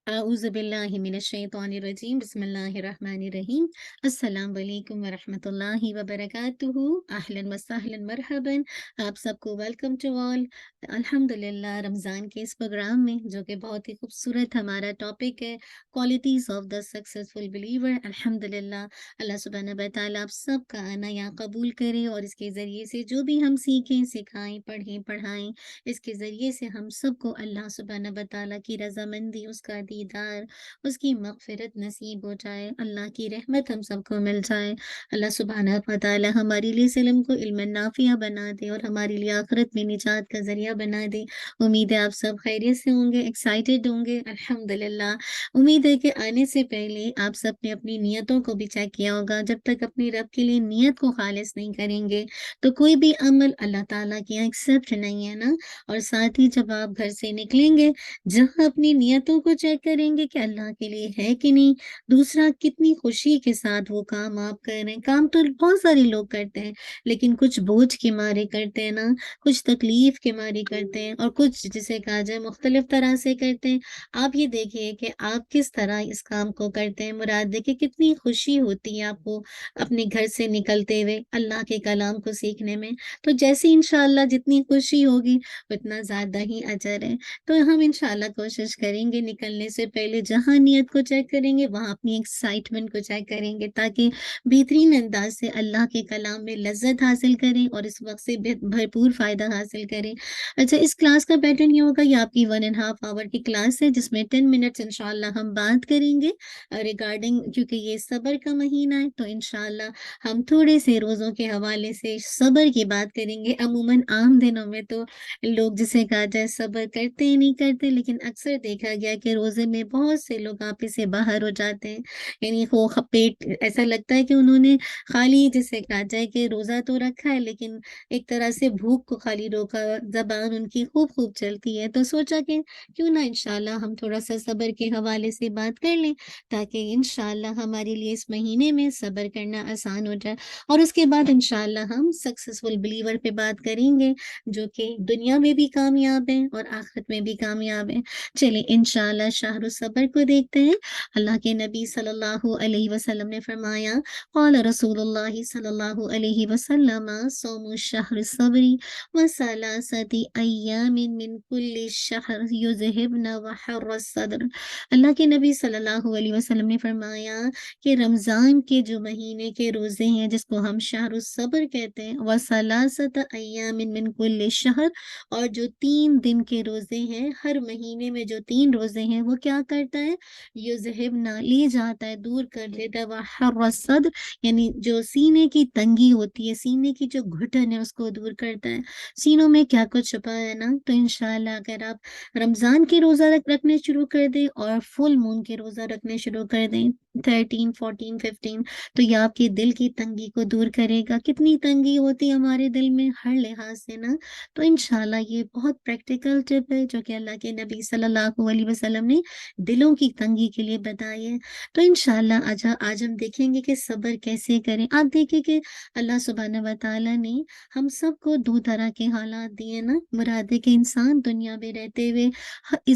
औज़ुबिल्लाहिमिनश्शैतानिर्रजीम बिस्मिल्लाहिर्रहमानिर्रहीम। अस्सलाम वालेकुम वरहमतुल्लाहि वबरकातुहू। अहलन व सहलन मरहबन। आप सबको वेलकम टू ऑल। अल्हम्दुलिल्लाह रमज़ान के इस प्रोग्राम में जो कि बहुत ही खूबसूरत हमारा टॉपिक है, qualities of the successful believer. अल्हम्दुलिल्लाह अल्लाह सुब्हानहू व तआला आप सबका आना यहाँ कबूल करे और इसके ज़रिए से जो भी हम सीखें, सिखाएँ, पढ़ें, पढ़ाएँ, इसके ज़रिए से हम सबको अल्लाह सुब्हानहू व तआला की रज़ामंदी, उसका दीदार, उसकी मग़फ़िरत नसीब हो जाए, अल्लाह की रहमत हम सबको मिल जाए। अल्लाह सुब्हानहू व तआला हमारे लिए इस इल्म को इल्मन नाफ़िआ बना दे और हमारे लिए आखिरत में निजात का ज़रिया बना दे। उम्मीद है आप सब खैरियत से होंगे, एक्साइटेड होंगे। अल्हम्दुलिल्लाह। उम्मीद है कि आने से पहले आप सब ने अपनी नियतों को भी चेक किया होगा। जब तक अपने रब के लिए नियत को ख़ालिस नहीं करेंगे, तो कोई भी अमल अल्लाह ताला के यहाँ एक्सेप्ट नहीं है ना। और साथ ही जब आप घर से निकलेंगे, जहाँ अपनी नियतों को चेक करेंगे कि अल्लाह के लिए है कि नहीं, दूसरा कितनी खुशी के साथ वो काम आप कर रहे हैं। काम तो बहुत सारे लोग करते हैं, लेकिन कुछ बोझ के मारे करते हैं ना, कुछ तकलीफ़ के मारे करते हैं और कुछ जिसे कहा जाए मुख्तलिफ तरह से करते हैं। आप ये देखिए कि आप किस तरह इस काम को करते हैं, मुराद देखिए कितनी खुशी होती है आपको अपने घर से निकलते हुए अल्लाह के कलाम को सीखने में। तो जैसे इंशाअल्लाह जितनी खुशी होगी उतना ज़्यादा ही अजर है। तो हम इंशाअल्लाह कोशिश करेंगे निकलने से पहले जहाँ नियत को चेक करेंगे, वहाँ अपनी एक्साइटमेंट को चेक करेंगे ताकि बेहतरीन अंदाज़ से अल्लाह के कलाम में लज़्ज़त हासिल करें और इस वक़्त से भरपूर फ़ायदा हासिल करें। अच्छा, इस क्लास का पैटर्न ये होगा, ये आपकी 1 एंड हाफ आवर की क्लास है जिसमें 10 मिनट्स इंशाअल्लाह हम बात करेंगे रिगार्डिंग, क्योंकि ये सब्र का महीना है तो इंशाअल्लाह हम थोड़े से रोज़ों के हवाले से सब्र की बात करेंगे। अमूमन आम दिनों में तो लोग जिसे कहा जाए सब्र करते ही नहीं करते, लेकिन अक्सर देखा गया है कि रोज़े में बहुत से लोग आपे से बाहर हो जाते हैं। यानी वो पेट ऐसा लगता है कि उन्होंने खाली जिसे कहा जाए कि रोज़ा तो रखा है, लेकिन एक तरह से भूख को खाली रोका, ज़बान उनकी खूब-खूब चलती है। तो सोचा कि क्यों ना इंशाअल्लाह हम थोड़ा-सा सब्र के हवाले से बात कर लें, ताकि इंशाअल्लाह हमारे लिए इस महीने में सब्र करना आसान हो जाए। और उसके बाद इंशाअल्लाह हम सक्सेसफुल बिलीवर पे बात करेंगे, जो कि दुनिया में भी कामयाब हैं और आखिरत में भी कामयाब हैं। चलिए इंशाअल्लाह शहर सब्र को देखते हैं। अल्लाह के नबी सल्लल्लाहु अलैहि वसल्लम ने फरमाया, क़ाल रसूलुल्लाहि सल्लल्लाहु अलैहि वसल्लम सौमु शहर सब्री व सलासति अय्यामिन मिन कुल्लि शहर युज़हिबन व हर्र सद्र। अल्लाह के नबी सल्लल्लाहु अलैहि वसल्लम ने फरमाया कि रमज़ान के जो महीने के रोज़े हैं, जिसको हम शहर सब्र कहते हैं, व सलासत अय्यामिन मिन कुल्लि शहर, और जो 3 दिन के रोज़े हैं, हर महीने में जो 3 रोज़े हैं, वो क्या करता है? युज़हिबना ले जाता है, दूर कर देता है, व हर्र सद्र यानी जो सीने की तंगी होती है, सीने की जो घुटन है उसको दूर करता है। सीनों में क्या कुछ छुपा है ना, तो इंशाअल्लाह अगर आप रमज़ान के रोज़ा रखने शुरू कर दें और फुल मून के रोज़ा रखने शुरू कर दें, 13, 14, 15, तो ये आपके दिल की तंगी को दूर करेगा। कितनी तंगी होती है हमारे दिल में हर लिहाज़ से ना, तो इंशाअल्लाह ये बहुत प्रैक्टिकल टिप है जो कि अल्लाह के नबी सल्लल्लाहु अलैहि वसल्लम ने दिलों की तंगी के लिए बताई है। तो इंशाअल्लाह आज हम देखेंगे कि सब्र कैसे करें। आप देखिए कि अल्लाह सुब्हानहू व तआला ने हम सबको 2 तरह के हालात दिए ना, मुराद है कि इंसान दुनिया में रहते हुए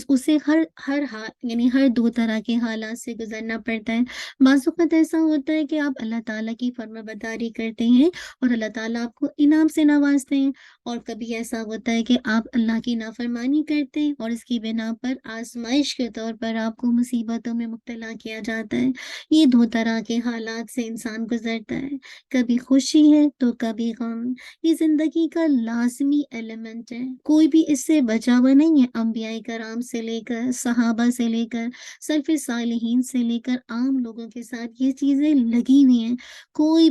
उसे हर हर यानी हर 2 तरह के हालात से गुज़रना पड़ता है। बाज़ वक़्त ऐसा होता है कि आप अल्लाह ताला की फ़र्माबरदारी करते हैं और अल्लाह ताला आपको इनाम से नवाज़ते हैं, और कभी ऐसा होता है कि आप अल्लाह की नाफ़रमानी करते हैं और इसकी बिना पर आज़माइश के तौर पर आपको मुसीबतों में मुब्तला किया जाता है। ये 2 तरह के हालात से इंसान गुज़रता है, कभी खुशी है तो कभी गम। ये ज़िंदगी का लाज़मी एलिमेंट है, कोई भी इससे बचा हुआ नहीं है। अंबियाए कराम से लेकर, सहाबा से लेकर, सल्फ़े सालिहीन से लेकर आम लोगों के साथ ये चीज़ें लगी हुई हैं। कोई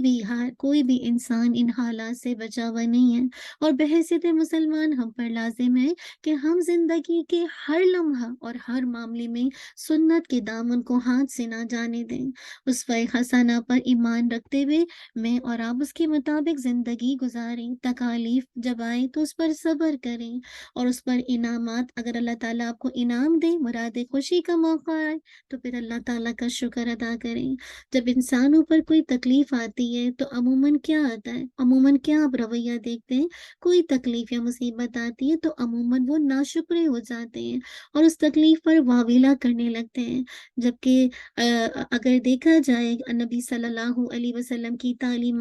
भी इंसान इन हालात से बचा हुआ नहीं है, और बहैसियत मुसलमान हम पर लाज़िम है कि हम ज़िंदगी के हर लम्हा और हर मामले में सुन्नत के दामन को हाथ से ना जाने दें। उसवे हसना पर ईमान रखते हुए मैं और आप उसके मुताबिक ज़िंदगी गुज़ारें। तकालीफ जब आए तो उस पर सब्र करें, और उस पर इनामात अगर अल्लाह ताला आपको इनाम दे, मुराद खुशी का मौका आए, तो फिर अल्लाह ताला का शुक्र ادا کریں۔ جب انسانوں پر کوئی تکلیف آتی ہے تو عموماً کیا آتا ہے، عموماً کیا آپ رویہ دیکھتے ہیں؟ کوئی تکلیف یا مصیبت آتی ہے تو عموماً وہ ناشکرے ہو جاتے ہیں اور اس تکلیف پر واویلا کرنے لگتے ہیں۔ جبکہ اگر دیکھا جائے نبی صلی اللہ علیہ وسلم کی تعلیمات،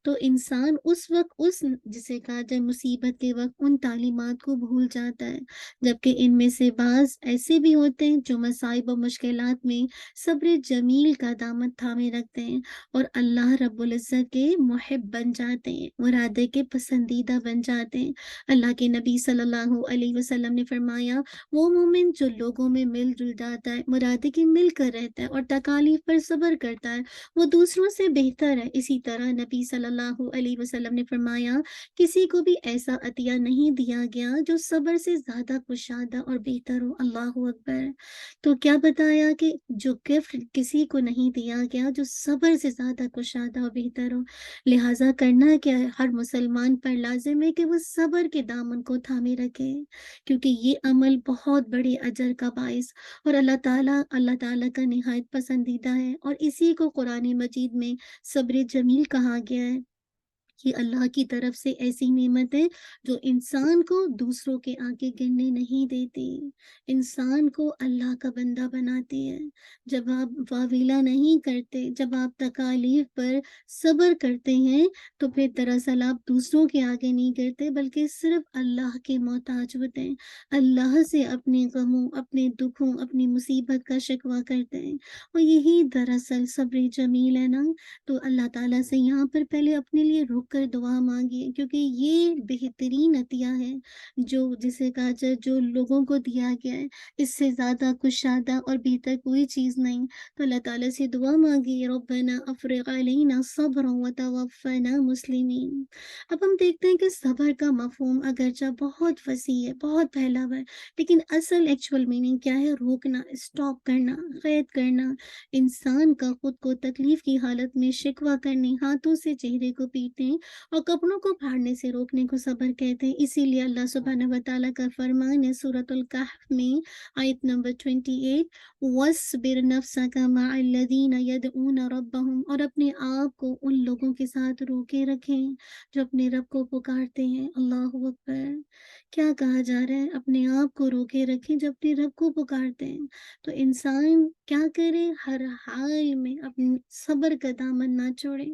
تو انسان اس وقت جسے کہا جائے مصیبت کے وقت ان تعلیمات کو بھول جاتا ہے، جبکہ ان میں سے بعض ایسے بھی ہوتے ہیں جو مصائب و مشکلات میں صبر جمیل کا دامن تھامے رکھتے ہیں اور اللہ رب العزت کے محب بن جاتے ہیں، مرادے کے پسندیدہ بن جاتے ہیں۔ اللہ کے نبی صلی اللہ علیہ وسلم نے فرمایا، وہ مومن جو لوگوں میں مل جل جاتا ہے، مرادے کے مل کر رہتا ہے اور تکالیف پر صبر کرتا ہے، وہ دوسروں سے بہتر ہے۔ اسی طرح نبی صلی اللہ علیہ وسلم نے فرمایا، کسی کو بھی ایسا عطیہ نہیں دیا گیا جو صبر سے زیادہ کشادہ اور بہتر ہو۔ اللہ اکبر! تو کیا بتایا کہ جو گفٹ کسی کو نہیں دیا گیا جو صبر سے زیادہ کشادہ اور بہتر ہو۔ لہٰذا کرنا کیا ہے، ہر مسلمان پر لازم ہے کہ وہ صبر کے دامن کو تھامے رکھے، کیونکہ یہ عمل بہت بڑے اجر کا باعث اور اللہ تعالیٰ کا نہایت پسندیدہ ہے، اور اسی کو قرآن مجید میں صبر جمیل کہا گیا ہے۔ یہ اللہ کی طرف سے ایسی نعمت ہے جو انسان کو دوسروں کے آگے گرنے نہیں دیتی، انسان کو اللہ کا بندہ بناتی ہے۔ جب آپ واویلا نہیں کرتے، جب آپ تکالیف پر صبر کرتے ہیں، تو پھر دراصل آپ دوسروں کے آگے نہیں گرتے بلکہ صرف اللہ کے محتاج ہوتے ہیں، اللہ سے اپنے غموں، اپنے دکھوں، اپنی مصیبت کا شکوہ کرتے ہیں، اور یہی دراصل صبر جمیل ہے نا۔ تو اللہ تعالیٰ سے یہاں پر پہلے اپنے لیے رک کر دعا مانگیے، کیونکہ یہ بہترین عطیہ ہے جسے کہا جائے جو لوگوں کو دیا گیا ہے، اس سے زیادہ کشادہ اور بہتر کوئی چیز نہیں۔ تو اللہ تعالیٰ سے دعا مانگیے، ربنا افرغ علینا صبرا وتوفنا مسلمین۔ اب ہم دیکھتے ہیں کہ صبر کا مفہوم اگرچہ بہت وسیع ہے، بہت پھیلا ہوا ہے، لیکن اصل ایکچوئل میننگ کیا ہے؟ روکنا، اسٹاپ کرنا، قید کرنا، انسان کا خود کو تکلیف کی حالت میں شکوہ کرنے، ہاتھوں سے چہرے کو پیٹنے اور کپڑوں کو پھاڑنے سے روکنے کو صبر کہتے ہیں۔ اسی لیے اللہ سبحانہ و تعالیٰ کا فرمان ہے سورۃ الکہف میں آیت نمبر 28، وَاصْبِرْ نَفْسَكَ مَعَ الَّذِينَ يَدْعُونَ رَبَّهُمْ، اور اپنے آپ کو ان لوگوں کے ساتھ روکے رکھیں جو اپنے رب کو پکارتے ہیں۔ اللہ اکبر! کیا کہا جا رہا ہے؟ اپنے آپ کو روکے رکھیں جو اپنے رب کو پکارتے ہیں۔ تو انسان کیا کرے؟ ہر حال میں اپنے صبر کا دامن نہ چھوڑے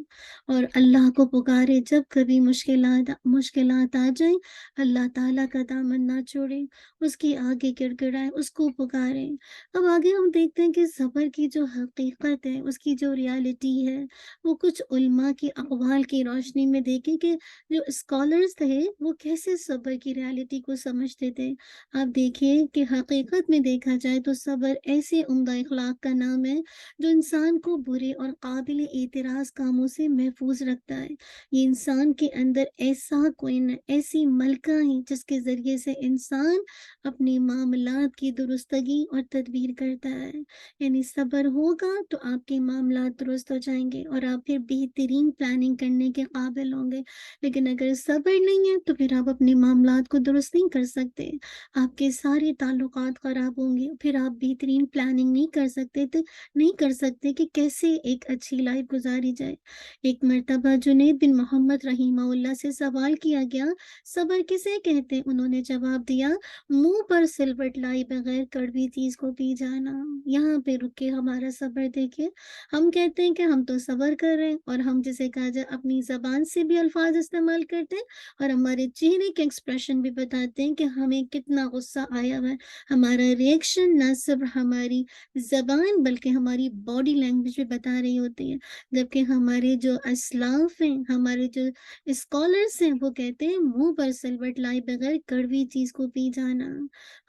اور اللہ کو پکارے۔ جب کبھی مشکلات آ جائیں، اللہ تعالیٰ کا دامن نہ چھوڑے، اس کی آگے گڑ گڑائے، اس کو پکارے۔ اب آگے ہم دیکھتے ہیں کہ صبر کی جو حقیقت ہے، اس کی جو ریالٹی ہے، وہ کچھ علماء کی اقوال کی روشنی میں دیکھیں کہ جو اسکالرز تھے وہ کیسے صبر کی ریالٹی کو سمجھتے تھے۔ آپ دیکھیے کہ حقیقت میں دیکھا جائے تو صبر ایسے عمدہ اخلاق کا نام ہے جو انسان کو برے اور قابل اعتراض کاموں سے محفوظ رکھتا ہے۔ یہ انسان کے اندر ایسی ملکہ ہے جس کے ذریعے سے انسان اپنے معاملات کی درستگی اور تدبیر کرتا ہے۔ یعنی صبر ہوگا تو آپ کے معاملات درست ہو جائیں گے اور آپ پھر بہترین پلاننگ کرنے کے قابل ہوں گے، لیکن اگر صبر نہیں ہے تو پھر آپ اپنے معاملات کو درست نہیں کر سکتے، آپ کے سارے تعلقات خراب ہوں گے، پھر آپ بہترین پلاننگ نہیں کر سکتے کہ کیسے ایک اچھی لائف گزاری جائے۔ ایک مرتبہ جنید بن محمد رحمہ اللہ سے سوال کیا گیا، صبر کسے کہتے ہیں؟ انہوں نے جواب دیا، منہ پر سلوٹ لائی بغیر کڑوی چیز کو پی جانا۔ یہاں پہ رک کے ہمارا صبر دیکھیے، ہم کہتے ہیں کہ ہم تو صبر کر رہے ہیں، اور ہم جسے کہا جائے اپنی زبان سے بھی الفاظ استعمال کرتے ہیں اور ہمارے چہرے کے ایکسپریشن بھی بتاتے ہیں کہ ہمیں کتنا غصہ آیا ہوا ہے۔ ہمارا ریئیکشن نہ صرف ہماری زبان بلکہ ہماری باڈی لینگویج بھی بتا رہی ہوتی ہے، جبکہ ہمارے جو اسلاف ہیں، ہمارے جو اسکالرس ہیں، وہ کہتے ہیں منہ پر سلوٹ لائے بغیر کڑوی چیز کو پی جانا۔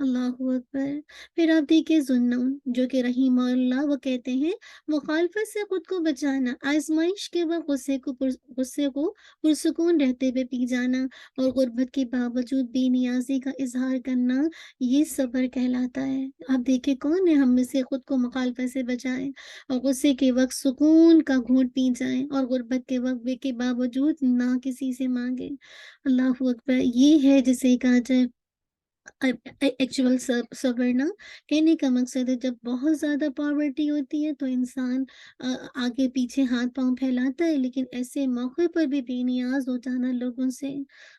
اللہ اکبر! پھر آپ دیکھیں ذوالنون جو کہ رحمہ اللہ، وہ کہتے ہیں مخالفت سے خود کو بچانا، آزمائش کے وقت غصے کو پرسکون رہتے ہوئے پی جانا اور غربت کے باوجود بے نیازی کا اظہار کرنا، یہ صبر کہلاتا ہے۔ آپ دیکھیں کون ہے ہم میں سے خود کو مخالفت سے بچائے اور غصے کے وقت سکون کا گھونٹ پی جائے اور غربت کے وقت کے باوجود نہ کسی سے مانگے۔ اللہ اکبر! یہ ہے جسے کہا جائے एक्चुअल सब्र ना कहने का मकसद है, जब बहुत ज़्यादा पॉवर्टी होती है तो इंसान अ, आगे पीछे हाथ पाँव फैलाता है, लेकिन ऐसे मौके पर भी बेनियाज हो जाना लोगों से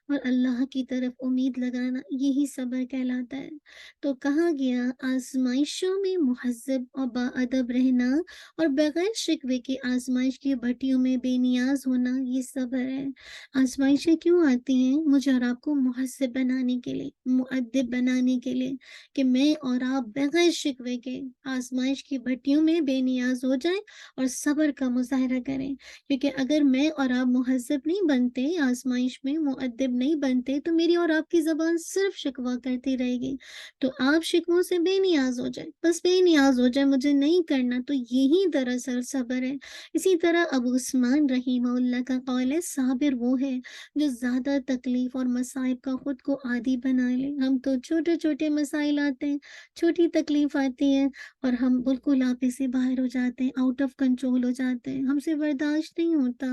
और अल्लाह की तरफ उम्मीद लगाना, यही सब्र कहलाता है। तो कहा गया, आजमाइशों में मुहज़्ज़ब और बाअदब रहना और बगैर शिकवे के आजमाइश की भट्टियों में बेनियाज होना, ये सब्र है। आज़माइशें क्यों आती हैं? मुझे और आपको मुहज़्ज़ब बनाने के लिए, मुअद्दिब बनाने के लिए, कि मैं और आप बग़ैर शिकवे के आज़माइश की भट्टियों में बेनियाज़ हो जाएँ और सब्र का मुज़ाहिरा करें। क्योंकि अगर मैं और आप मुहज़्ज़ब नहीं बनते, आज़माइश में मुअद्दिब नहीं बनते, तो मेरी और आपकी ज़बान सिर्फ़ शिकवा करती रहेगी। तो आप शिकवों से बेनियाज़ हो जाएँ, बस बेनियाज़ हो जाएँ, मुझे नहीं करना, तो यही दरअसल सब्र है। इसी तरह अबू उस्मान रहीमहुल्लाह का कौल है, साबिर वो है जो ज़्यादा तकलीफ और मसाइब का खुद को आदी बना ले। हम तो छोटे-छोटे मसाइल आते हैं, छोटी तकलीफ आती है और हम बिल्कुल आपे से बाहर हो जाते हैं, आउट ऑफ कंट्रोल हो जाते हैं, हमसे बर्दाश्त नहीं होता।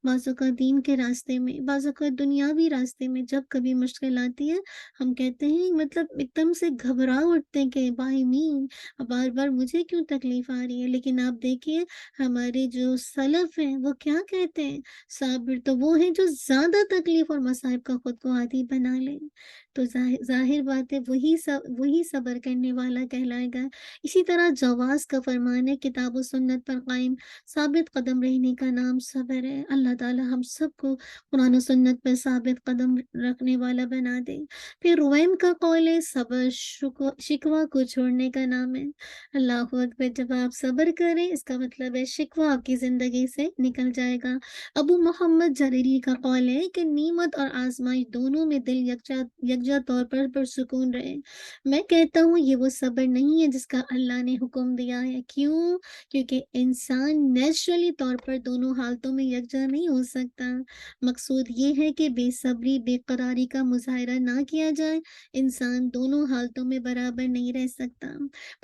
बाज़ औक़ात दीन के रास्ते में, बाज़ औक़ात दुनियावी रास्ते में जब कभी मुश्किल आती है, हम कहते हैं, मतलब एकदम से घबरा उठते हैं कि व्हाई मी? बार-बार मुझे क्यों तकलीफ आ रही है? लेकिन आप देखिए, हमारे जो सलफ़ हैं वो क्या कहते हैं, साबिर तो वो है जो ज़्यादा तकलीफ़ और मसाइब का खुद को आदी बना ले। तो ज़ाहिर बात है, वही सब्र करने वाला कहलाएगा। इसी तरह जवाज़ का फ़रमान है, किताब व सुन्नत पर कायम साबित कदम रहने का नाम सब्र है। अल्लाह ताला हम सबको कुरान और सुन्नत पर साबित कदम रखने वाला बना दे। फिर रुवैम का कौल है, सब्र शिकवा को छोड़ने का नाम है। अल्लाहू अकबर! जब आप सब्र करें, इसका मतलब है शिकवा आपकी ज़िंदगी से निकल जाएगा। अबू मोहम्मद जरीरी का कौल है कि नेमत और आज़माइश दोनों में दिल यकजा यकजा तौर पर पुरसुकून रहे। मैं कहता हूँ, ये वो सब्र नहीं है जिसका अल्लाह ने हुक्म दिया है। क्यों? क्योंकि इंसान नेचुरली तौर पर दोनों हालतों में यकजा नहीं हो सकता। मकसूद ये है कि बेसब्री, बेकरारी का मुज़ाहिरा ना किया जाए। इंसान दोनों हालतों में बराबर नहीं रह सकता।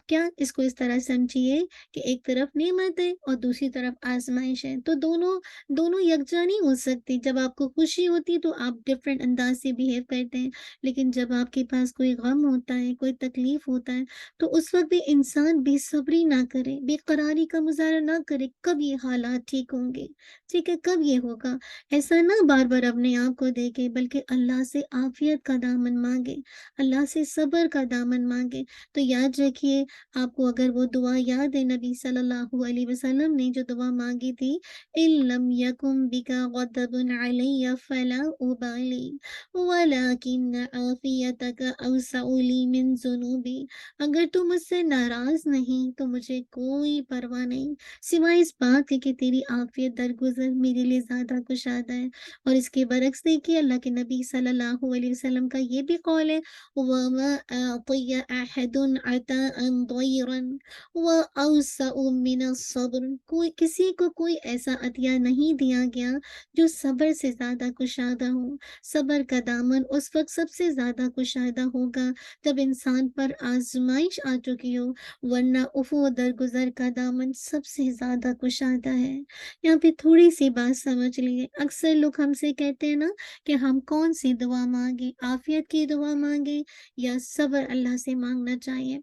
क्या इसको इस तरह समझिए कि एक तरफ नेमत है और दूसरी तरफ आज़माइश है, तो दोनों दोनों यकजा नहीं हो सकती। जब आपको खुशी होती है तो आप डिफरेंट अंदाज़ से बिहेव करते हैं, लेकिन जब आपके पास कोई गम होता है, कोई तकलीफ़ होता है, तो उस वक़्त भी इंसान बेसब्री ना करे, बेकरारी का मुज़ाहरा ना करे, कब ये हालात ठीक होंगे, ठीक है? कब ये होगा? ऐसा ना बार-बार अपने आप को देखे, बल्कि अल्लाह से आफ़ियत का दामन माँगे, अल्लाह से सब्र का दामन माँगे। तो याद रखिए, आपको अगर वो दुआ याद है, नबी सल्लल्लाहु अलैहि वसल्लम ने जो दुआ माँगी थी, इल्लम यकुम बिका गदबुन अलैया फला उबाली वलाकिन आफियतक अवसउ ली मिन ज़ुनूबी। अगर तू मुझसे नाराज़ नहीं तो मुझे कोई परवाह नहीं, सिवाय इस बात के कि तेरी आफ़ियत दरगुज़र मेरे लिए ज़्यादा कुशादा है। और इसके बरक्स देखिए, अल्लाह के नबी सल्लल्लाहु अलैहि वसल्लम का ये भी कौल है, वमा अतिय अहदुन अताअन दैरन व अवसउ मिनस सब्र। कोई किसी को कोई ऐसा अतिया नहीं दिया गया जो सब्र से ज़्यादा कुशादा हो। सब्र का दामन उस वक़्त सबसे ज़्यादा कुशादा होगा जब इंसान पर आज़माइश आ चुकी हो, वरना उफ़ू दरगुज़र का दामन सबसे ज़्यादा कुशादा है। यहाँ पे थोड़ी-सी बात समझ लीजिए, अक्सर लोग हमसे कहते हैं ना कि हम कौन-सी दुआ माँगे, आफ़ियत की दुआ माँगे या सब्र अल्लाह से माँगना चाहिए?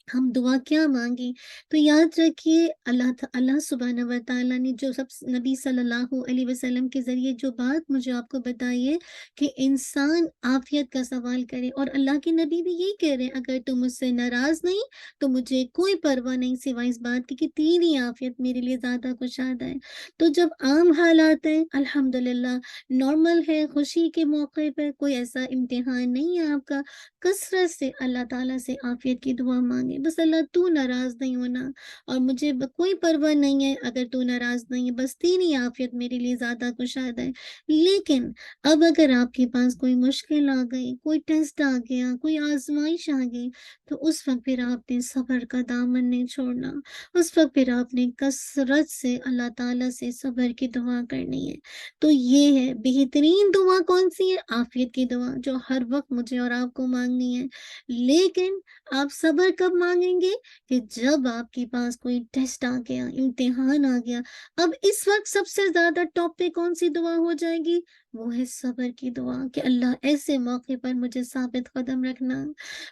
हम दुआ क्या माँगे? तो याद रखिए, अल्लाह सुब्हानहू व तआला ने जो सब नबी सल्लल्लाहु अलैहि वसल्लम के ज़रिए जो बात मुझे आपको बताई है कि इंसान आफ़ियत का सवाल करे, और अल्लाह के नबी भी यही कह रहे हैं, अगर तुम मुझसे नाराज़ नहीं, तो मुझे कोई परवाह नहीं सिवाय इस बात की कि तेरी आफ़ियत मेरे लिए ज़्यादा कुशादा है। तो जब आम हालात हैं, अल्हम्दुलिल्लाह, नॉर्मल है, खुशी के मौके पर कोई ऐसा इम्तिहान नहीं है आपका, कसरत से अल्लाह ताला से आफ़ियत की दुआ माँगे। बस अल्लाह तू नाराज़ नहीं होना, और मुझे कोई परवाह नहीं है अगर तू नाराज़ नहीं है, बस तेरी आफ़ियत मेरे लिए ज़्यादा कुशादा है। लेकिन अब अगर आपके पास कोई मुश्किल आ गई, कोई टेस्ट आ गया, कोई आज़माइश आ गई, तो उस वक़्त फिर आपने सब्र का दामन नहीं छोड़ना। उस वक़्त फिर आपने कसरत से अल्लाह ताला से सब्र की दुआ करनी है। तो ये है बेहतरीन दुआ, कौन-सी है? आफ़ियत की दुआ, जो हर वक़्त मुझे और आपको माँगनी है। लेकिन आप सब्र कब माँगेंगे? कि जब आपके पास कोई टेस्ट आ गया, इम्तिहान आ गया। अब इस वक़्त सबसे ज़्यादा टॉप पे कौन-सी दुआ हो जाएगी? وہ ہے صبر کی دعا کہ اللہ ایسے موقع پر مجھے ثابت قدم رکھنا،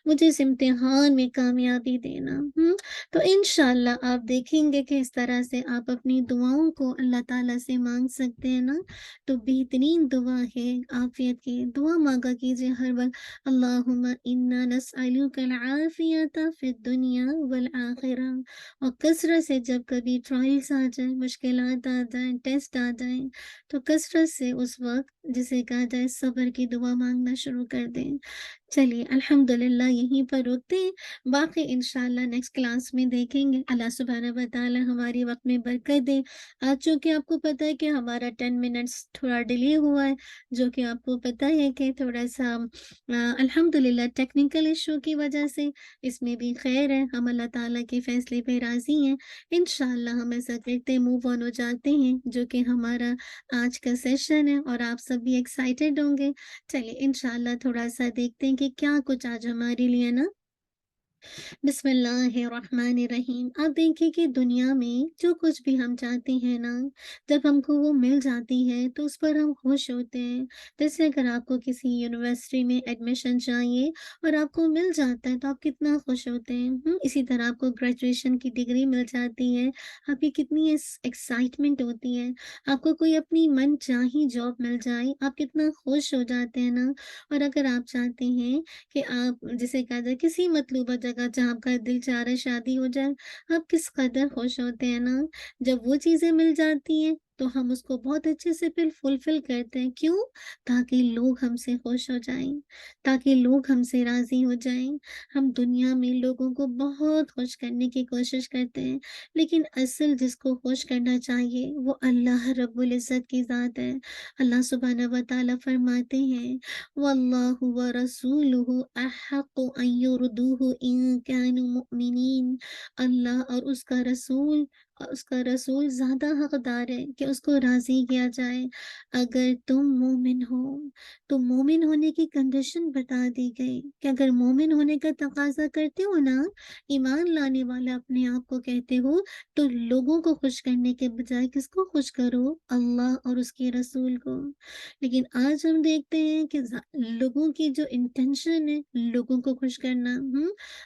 مجھے اس امتحان میں کامیابی دینا۔ تو انشاءاللہ آپ دیکھیں گے کہ اس طرح سے آپ اپنی دعاؤں کو اللہ تعالیٰ سے مانگ سکتے ہیں نا، تو بہترین دعا ہے عافیت کی دعا مانگا کیجیے ہر وقت۔ اللہم انا نسألک العافیت فی الدنیا والآخرہ، اور کثرت سے جب کبھی ٹرائلز آ جائیں، مشکلات آ جائیں، ٹیسٹ آ جائیں، تو کثرت سے اس وقت جسے کہا جائے صبر کی دعا مانگنا شروع کر دیں۔ چلیے الحمدللہ یہیں پر رکتے ہیں، باقی انشاءاللہ نیکسٹ کلاس میں دیکھیں گے۔ اللہ سبحانہ و تعالی ہماری وقت میں برکت دے۔ آج چونکہ آپ کو پتہ ہے کہ ہمارا 10 منٹس تھوڑا ڈیلے ہوا ہے، جو کہ آپ کو پتہ ہے کہ تھوڑا سا الحمدللہ ٹیکنیکل ایشو کی وجہ سے، اس میں بھی خیر ہے، ہم اللہ تعالیٰ کے فیصلے پہ راضی ہیں۔ انشاءاللہ ہم ایسا کرتے موو آن ہو جاتے ہیں، جو کہ ہمارا آج کا سیشن ہے، اور آپ سب بھی ایکسائٹیڈ ہوں گے۔ چلیے انشاءاللہ تھوڑا سا دیکھتے ہیں کہ کیا کچھ آج ہمارے لیے نا بسم اللہ الرحمن الرحیم۔ آپ دیکھیں کہ دنیا میں جو کچھ بھی ہم چاہتے ہیں نا، جب ہم کو وہ مل جاتی ہے تو اس پر ہم خوش ہوتے ہیں۔ جیسے اگر آپ کو کسی یونیورسٹی میں ایڈمیشن چاہیے اور آپ کو مل جاتا ہے تو آپ کتنا خوش ہوتے ہیں۔ اسی طرح آپ کو گریجویشن کی ڈگری مل جاتی ہے، آپ کی کتنی ایکسائٹمنٹ ہوتی ہے۔ آپ کو کوئی اپنی من چاہی جاب مل جائے، آپ کتنا خوش ہو جاتے ہیں نا۔ اور اگر آپ چاہتے ہیں کہ آپ جسے کہا جائے کسی مطلوبہ جگہ جہاں آپ کا دل چاہ رہا ہے شادی ہو جائے، آپ کس قدر خوش ہوتے ہیں نا۔ جب وہ چیزیں مل جاتی ہیں تو ہم اس کو بہت اچھے سے پھر فلفل کرتے ہیں، کیوں؟ تاکہ لوگ ہم سے خوش ہو جائیں، تاکہ لوگ ہم سے راضی ہو جائیں۔ ہم دنیا میں لوگوں کو بہت خوش کرنے کی کوشش کرتے ہیں، لیکن اصل جس کو خوش کرنا چاہیے وہ اللہ رب العزت کی ذات ہے۔ اللہ سبحانہ و تعالیٰ فرماتے ہیں واللہ ورسولہ احق ان یردوہ ان کانوا مؤمنین، اللہ اور اس کا رسول زیادہ حقدار ہے کہ اس کو راضی کیا جائے اگر تم مومن ہو۔ تو مومن ہونے کی کنڈیشن بتا دی گئی کہ اگر مومن ہونے کا تقاضا کرتے ہو نا، ایمان لانے والا اپنے آپ کو کہتے ہو، تو لوگوں کو خوش کرنے کے بجائے کس کو خوش کرو؟ اللہ اور اس کے رسول کو۔ لیکن آج ہم دیکھتے ہیں کہ لوگوں کی جو انٹینشن ہے لوگوں کو خوش کرنا،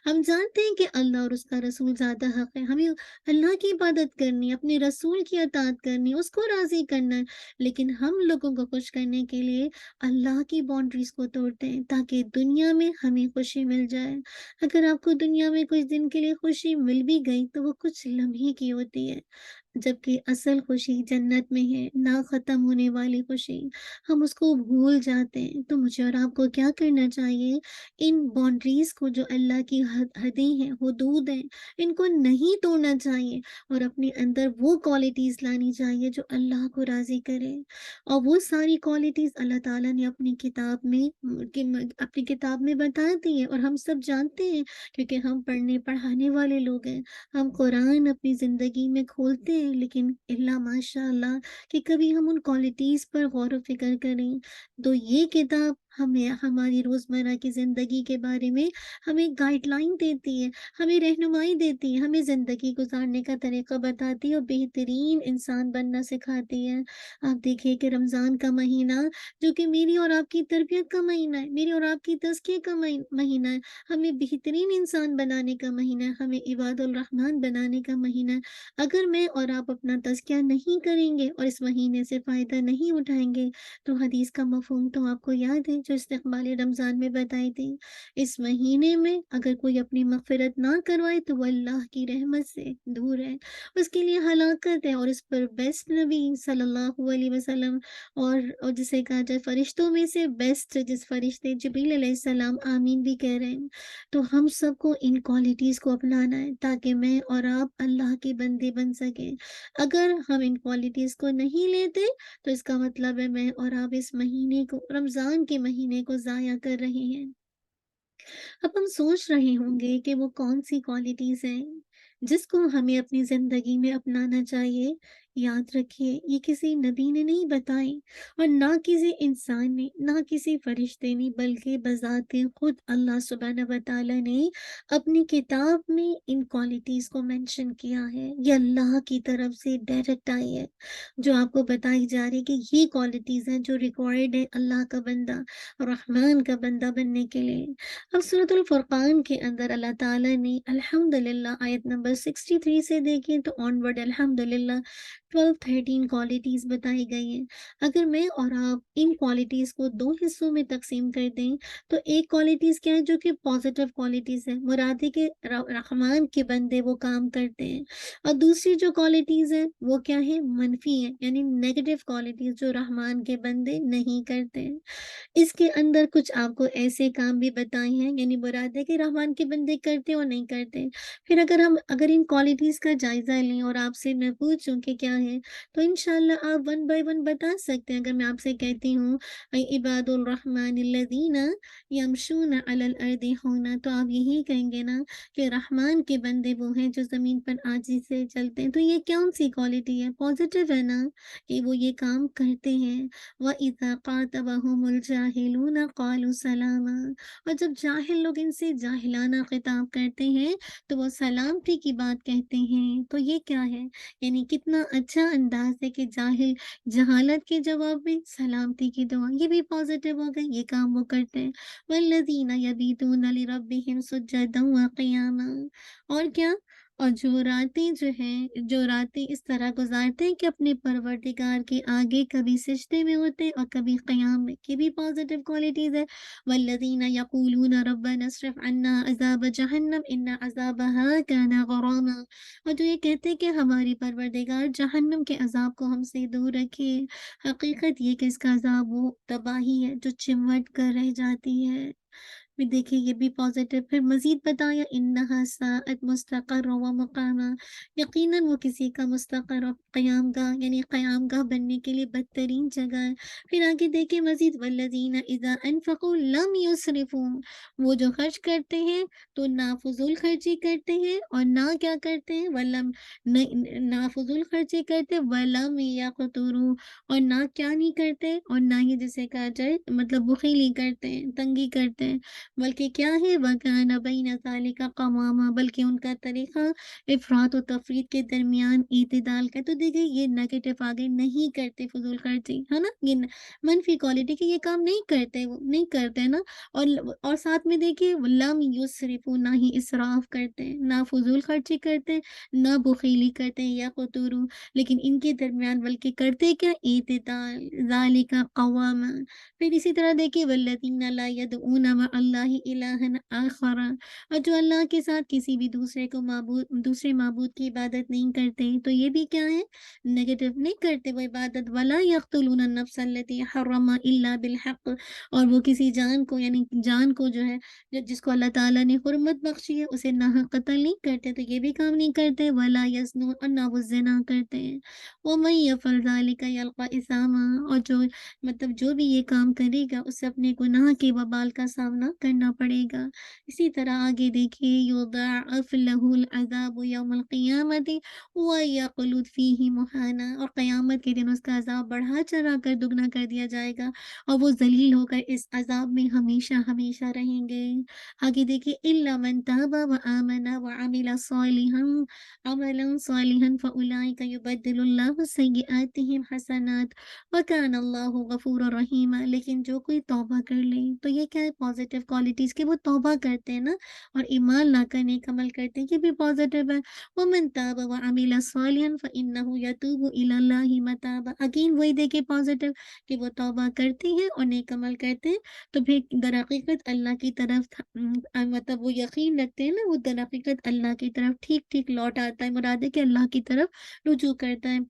ہم جانتے ہیں کہ اللہ اور اس کا رسول زیادہ حق ہے، ہمیں اللہ کی عبادت کرنی ہے، اپنے رسول کی اطاعت کرنی ہے، اس کو راضی کرنا ہے، لیکن ہم لوگوں کو خوش کرنے کے لیے اللہ کی باؤنڈریز کو توڑتے ہیں تاکہ دنیا میں ہمیں خوشی مل جائے۔ اگر آپ کو دنیا میں کچھ دن کے لیے خوشی مل بھی گئی تو وہ کچھ لمحے کی ہوتی ہے، جبکہ اصل خوشی جنت میں ہے، نہ ختم ہونے والی خوشی۔ ہم اس کو بھول جاتے ہیں۔ تو مجھے اور آپ کو کیا کرنا چاہیے؟ ان باؤنڈریز کو، جو اللہ کی حدیں ہیں، حدود ہیں، ان کو نہیں توڑنا چاہیے، اور اپنے اندر وہ کوالٹیز لانی چاہیے جو اللہ کو راضی کرے۔ اور وہ ساری کوالٹیز اللہ تعالیٰ نے اپنی کتاب میں بتا دی ہے، اور ہم سب جانتے ہیں کیونکہ ہم پڑھنے پڑھانے والے لوگ ہیں۔ ہم قرآن اپنی زندگی میں کھولتے ہیں، لیکن اللہ ماشاء اللہ کہ کبھی ہم ان کوالٹیز پر غور و فکر کریں۔ تو یہ کتاب ہمیں ہماری روزمرہ کی زندگی کے بارے میں ہمیں گائیڈ لائن دیتی ہے، ہمیں رہنمائی دیتی ہے، ہمیں زندگی گزارنے کا طریقہ بتاتی ہے اور بہترین انسان بننا سکھاتی ہے۔ آپ دیکھیے کہ رمضان کا مہینہ، جو کہ میری اور آپ کی تربیت کا مہینہ ہے، میری اور آپ کی تزکیے کا مہینہ ہے، ہمیں بہترین انسان بنانے کا مہینہ ہے، ہمیں عباد الرحمن بنانے کا مہینہ ہے۔ اگر میں اور آپ اپنا تزکیہ نہیں کریں گے اور اس مہینے سے فائدہ نہیں اٹھائیں گے، تو حدیث کا مفہوم تو آپ کو یاد ہے جو استقبال رمضان میں بتائی تھی۔ اس مہینے میں اگر کوئی اپنی مغفرت نہ کروائے تو وہ اللہ کی رحمت سے دور ہے، اس کے لیے ہلاکت ہے۔ اور اس پر بیسٹ نبی صلی اللہ علیہ وسلم اور جسے کہا جائے فرشتوں میں سے بیسٹ، جس فرشتے جبریل علیہ السلام آمین بھی کہہ رہے ہیں۔ تو ہم سب کو ان کوالٹیز کو اپنانا ہے تاکہ میں اور آپ اللہ کے بندے بن سکیں۔ اگر ہم ان کوالٹیز کو نہیں لیتے تو اس کا مطلب ہے میں اور آپ اس مہینے کو، رمضان کے مہینے کو ضائع کر رہے ہیں۔ اب ہم سوچ رہے ہوں گے کہ وہ کون سی کوالٹیز ہیں جس کو ہمیں اپنی زندگی میں اپنانا چاہیے۔ याद रखिए, ये किसी नबी ने नहीं बताई और ना किसी इंसान ने, ना किसी फरिश्ते ने, बल्कि बज़ाते खुद अल्लाह सुब्हानहू व तआला ने अपनी किताब में इन क्वालिटीज़ को मेंशन किया है। ये अल्लाह की तरफ से डायरेक्ट आई है, जो आपको बताई जा रही है कि ये क्वालिटीज़ हैं जो रिक्वायर्ड है अल्लाह का बंदा, रहमान का बंदा बनने के लिए। अब सूरतुल फुरकान के अंदर अल्लाह ताला ने अल्हम्दुलिल्लाह आयत नंबर 63 से देखें तो ऑनवर्ड अल्हम्दुलिल्लाह 12-13 क्वालिटीज़ बताई गई हैं। अगर मैं और आप इन क्वालिटीज़ को 2 हिस्सों में तक़सीम कर दें, तो एक क्वालिटीज़ क्या है जो कि पॉज़िटिव क्वालिटीज़ है, मुराद है कि रहमान के बंदे वो काम करते हैं, और दूसरी जो क्वालिटीज़ है वो क्या है, मनफ़ी है, यानी नेगेटिव क्वालिटीज़ जो रहमान के बंदे नहीं करते हैं। इसके अंदर कुछ आपको ऐसे काम भी बताए हैं, यानी मुराद है कि रहमान के बंदे करते और नहीं करते। फिर अगर इन क्वालिटीज़ का जायज़ा लें और आपसे मैं पूछूँ कि क्या है, तो इंशाअल्लाह आप वन बाय वन बता सकते हैं। अगर मैं आपसे कहती हूँ इबादुर रहमानिल्लज़ीना यमशूना अलल अर्दि हौना, तो आप यही कहेंगे ना कि रहमान के बंदे वो हैं जो ज़मीन पर आजी से चलते हैं। तो ये कौन-सी क्वालिटी है? पॉज़िटिव है ना, कि वो ये काम करते हैं। वइज़ा ख़ातबहुमुल जाहिलून क़ालू सलामा, और जब जाहिल लोग इनसे जाहिलाना खिताब करते हैं तो वो सलामती की बात कहते हैं। तो ये क्या है? यानी कितना अच्छा अंदाज़ है कि जाहिल जहालत के जवाब में सलामती की दुआ, ये भी पॉज़िटिव हो गई, ये काम वो करते हैं। वल्लज़ीना यबीतूना लिरब्बिहिम सुज्जदन व क़ियामा, और क्या? और जो रातें इस तरह गुज़ारते हैं कि अपने परवरदिगार के आगे कभी सिजदे में होते हैं और कभी क़ियाम में, ये भी पॉज़िटिव क्वालिटीज़ है। वल्लज़ीना यक़ूलूना रब्बना अस्रिफ़ अन्ना अज़ाब जहन्नम इन्ना अज़ाबहा काना गरामा, और जो ये कहते हैं कि हमारी परवरदिगार जहन्नम के अज़ाब को हमसे दूर रखे। हकीकत ये कि इसका अज़ाब वो तबाही है जो चिमट कर रह जाती है। फिर देखिए ये भी पॉज़िटिव, फिर मज़ीद बताया इन्नहा साअत मुस्तक़र्रन व मुक़ामा, यकीनन वो किसी का मुस्तक़र और क़यामगाह यानी क़यामगाह बनने के लिए बदतरीन जगह है। फिर आगे देखिए मज़ीद वल्लज़ीना इज़ा अनफ़क़ू लम युसरिफ़ू, वो जो खर्च करते हैं तो ना फ़ुज़ूल खर्ची करते हैं और ना क्या करते हैं, वलम न ना फ़ुज़ूल खर्ची करते वलम यक़तुरू, और ना क्या नहीं करते, और ना ही जिसे कहा जाए मतलब बुख़ीली करते हैं, तंगी करते हैं, बल्कि क्या है वकाना बैन ज़ालिका क़वामा, बल्कि उनका तरीक़ा इफ़रात व तफ़रीत के दरमियान इत्तिदाल का। तो देखिए ये नेगेटिव आ गई, नहीं करते फ़ुज़ूल खर्ची, है ना? ये न मनफ़ी क्वालिटी कि ये काम नहीं करते, वो नहीं करते हैं ना। और साथ में देखिए लम युसरिफ़ू, ना ही इसराफ़ करते हैं, ना फ़ुज़ूल खर्ची करते हैं, ना बुख़ीली करते हैं या क़ुतूरू, लेकिन इनके दरमियान बल्कि करते क्या, इत्तिदाल, ज़ालिका क़वामा। फिर इसी तरह देखिए वल्लज़ीना ला यदऊना मअल्लाहि इलाहन आखर, और जो अल्लाह के साथ किसी भी दूसरे माबूद की इबादत नहीं करते, तो ये भी क्या है, नेगेटिव, नहीं करते वो इबादत। वला यक़्तुलून नफ्स अल्लती हर्रम इल्ला बिल हक़, और वो किसी जान को यानी जान को जो है जिसको अल्लाह ताला ने हुर्मत बख्शी है उसे नाहक कत्ल नहीं करते, तो ये भी काम नहीं करते। वला यज़्नून, और ना वो ज़िना करते हैं। वमन यफ़अल ज़ालिका यल्क़ा असामा, और जो मतलब जो भी ये काम करेगा उसे अपने गुनाह के वबाल का सामना करना पड़ेगा। इसी तरह आगे देखिए युज़ाअफ़ लहुल अज़ाबु यौमल क़ियामति व यख़्लुद फ़ीही मुहाना, और क़यामत के दिन उसका अज़ाब बढ़ा-चढ़ा कर दुगना कर दिया जाएगा और वो ज़लील होकर इस अज़ाब में हमेशा-हमेशा रहेंगे। आगे देखिए इल्ला मन ताबा व आमना व अमिला सालिहन अमलन सालिहन फ़उलाइका युबद्दिलुल्लाहु सय्यिआतिहिम हसनात व काना अल्लाहु गफूरर रहीमा, लेकिन जो कोई तौबा कर ले, तो ये क्या है, पॉजिटिव क्वालिटीज़ कि वो तौबा करते हैं ना और ईमान लाकर नेक अमल करते हैं, ये भी पॉजिटिव है। वमन ताब व अमिल सालिहन फइन्नहु यतूबु इलल्लाहि मताबा, अगेन वही देखिए पॉजिटिव कि वो तौबा करते हैं और नेक अमल करते हैं, तो फिर दरहकीकत अल्लाह की तरफ मतलब वो यकीन रखते हैं ना, वो दरहकीकत अल्लाह की तरफ ठीक-ठीक लौट आता है, मुराद है कि अल्लाह की तरफ रुजू करता है।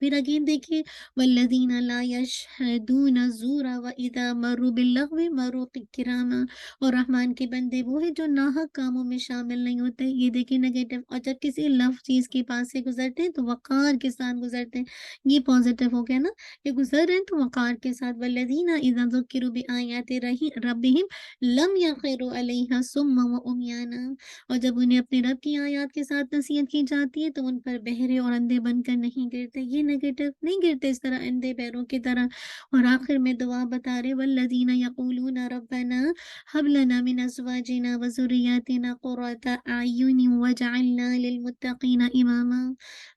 फिर अगेन देखिए, वल्लज़ीना ला यशहदून ज़ूरा व इज़ा मर्रू बिल्लग़्वी मर्रू किरामा। और रहमान के बंदे वो हैं जो नाहक कामों में शामिल नहीं होते। ये देखिए नेगेटिव। और जब किसी लव चीज़ के पास से गुज़रते हैं तो वक़ार के साथ गुज़रते हैं। ये पॉज़िटिव हो गया ना, ये गुज़र रहे हैं तो वक़ार के साथ। वल्लज़ीना इज़ा ज़ुक्किरू बिआयाति रही रब्बिहिम लम यख़िरू अलैहा सुम्मा व उम्याना। और जब उन्हें अपने रब की आयत के साथ नसीहत की जाती है तो उन पर बहरे और अंधे बनकर नहीं गिरते। ये नेगेटिव नहीं गिरते इस तरह अंधे बहरों की तरह। और आखिर में दुआ बता रहे, वल्लज़ीना यक़ूलूना रब्बना हब लना मिन अज़वाजिना व ज़ुर्रिय्यातिना क़ुर्रता अयुनिन वजअलना लिलमुत्तक़ीना इमामा।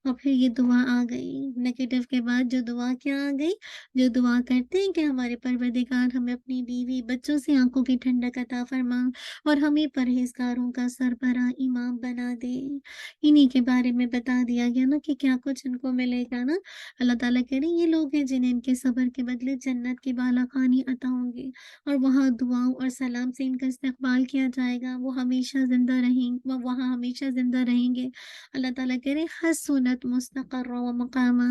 और फिर ये दुआ आ गई नेगेटिव के बाद। जो दुआ क्या आ गई, जो दुआ करते हैं कि हमारे परवरदिगार हमें अपनी बीवी बच्चों से आंखों की ठंडक अता फरमा और हमें परहेजगारों का सरबराह इमाम बना दे। इन्हीं के बारे में बता दिया गया ना कि क्या कुछ इनको मिलेगा ना। अल्लाह ताला कह रहे हैं ये लोग हैं जिन्हें इनके सब्र के बदले जन्नत की बालाखानी अता होंगी और वहाँ दुआओं और सलाम से इनका इस्तकबाल किया जाएगा। वो हमेशा ज़िंदा रहेंगे, वो वहाँ हमेशा ज़िंदा रहेंगे। अल्लाह ताला कह रहे हैं हसूनत मुस्तक़र्रा व मक़ामा।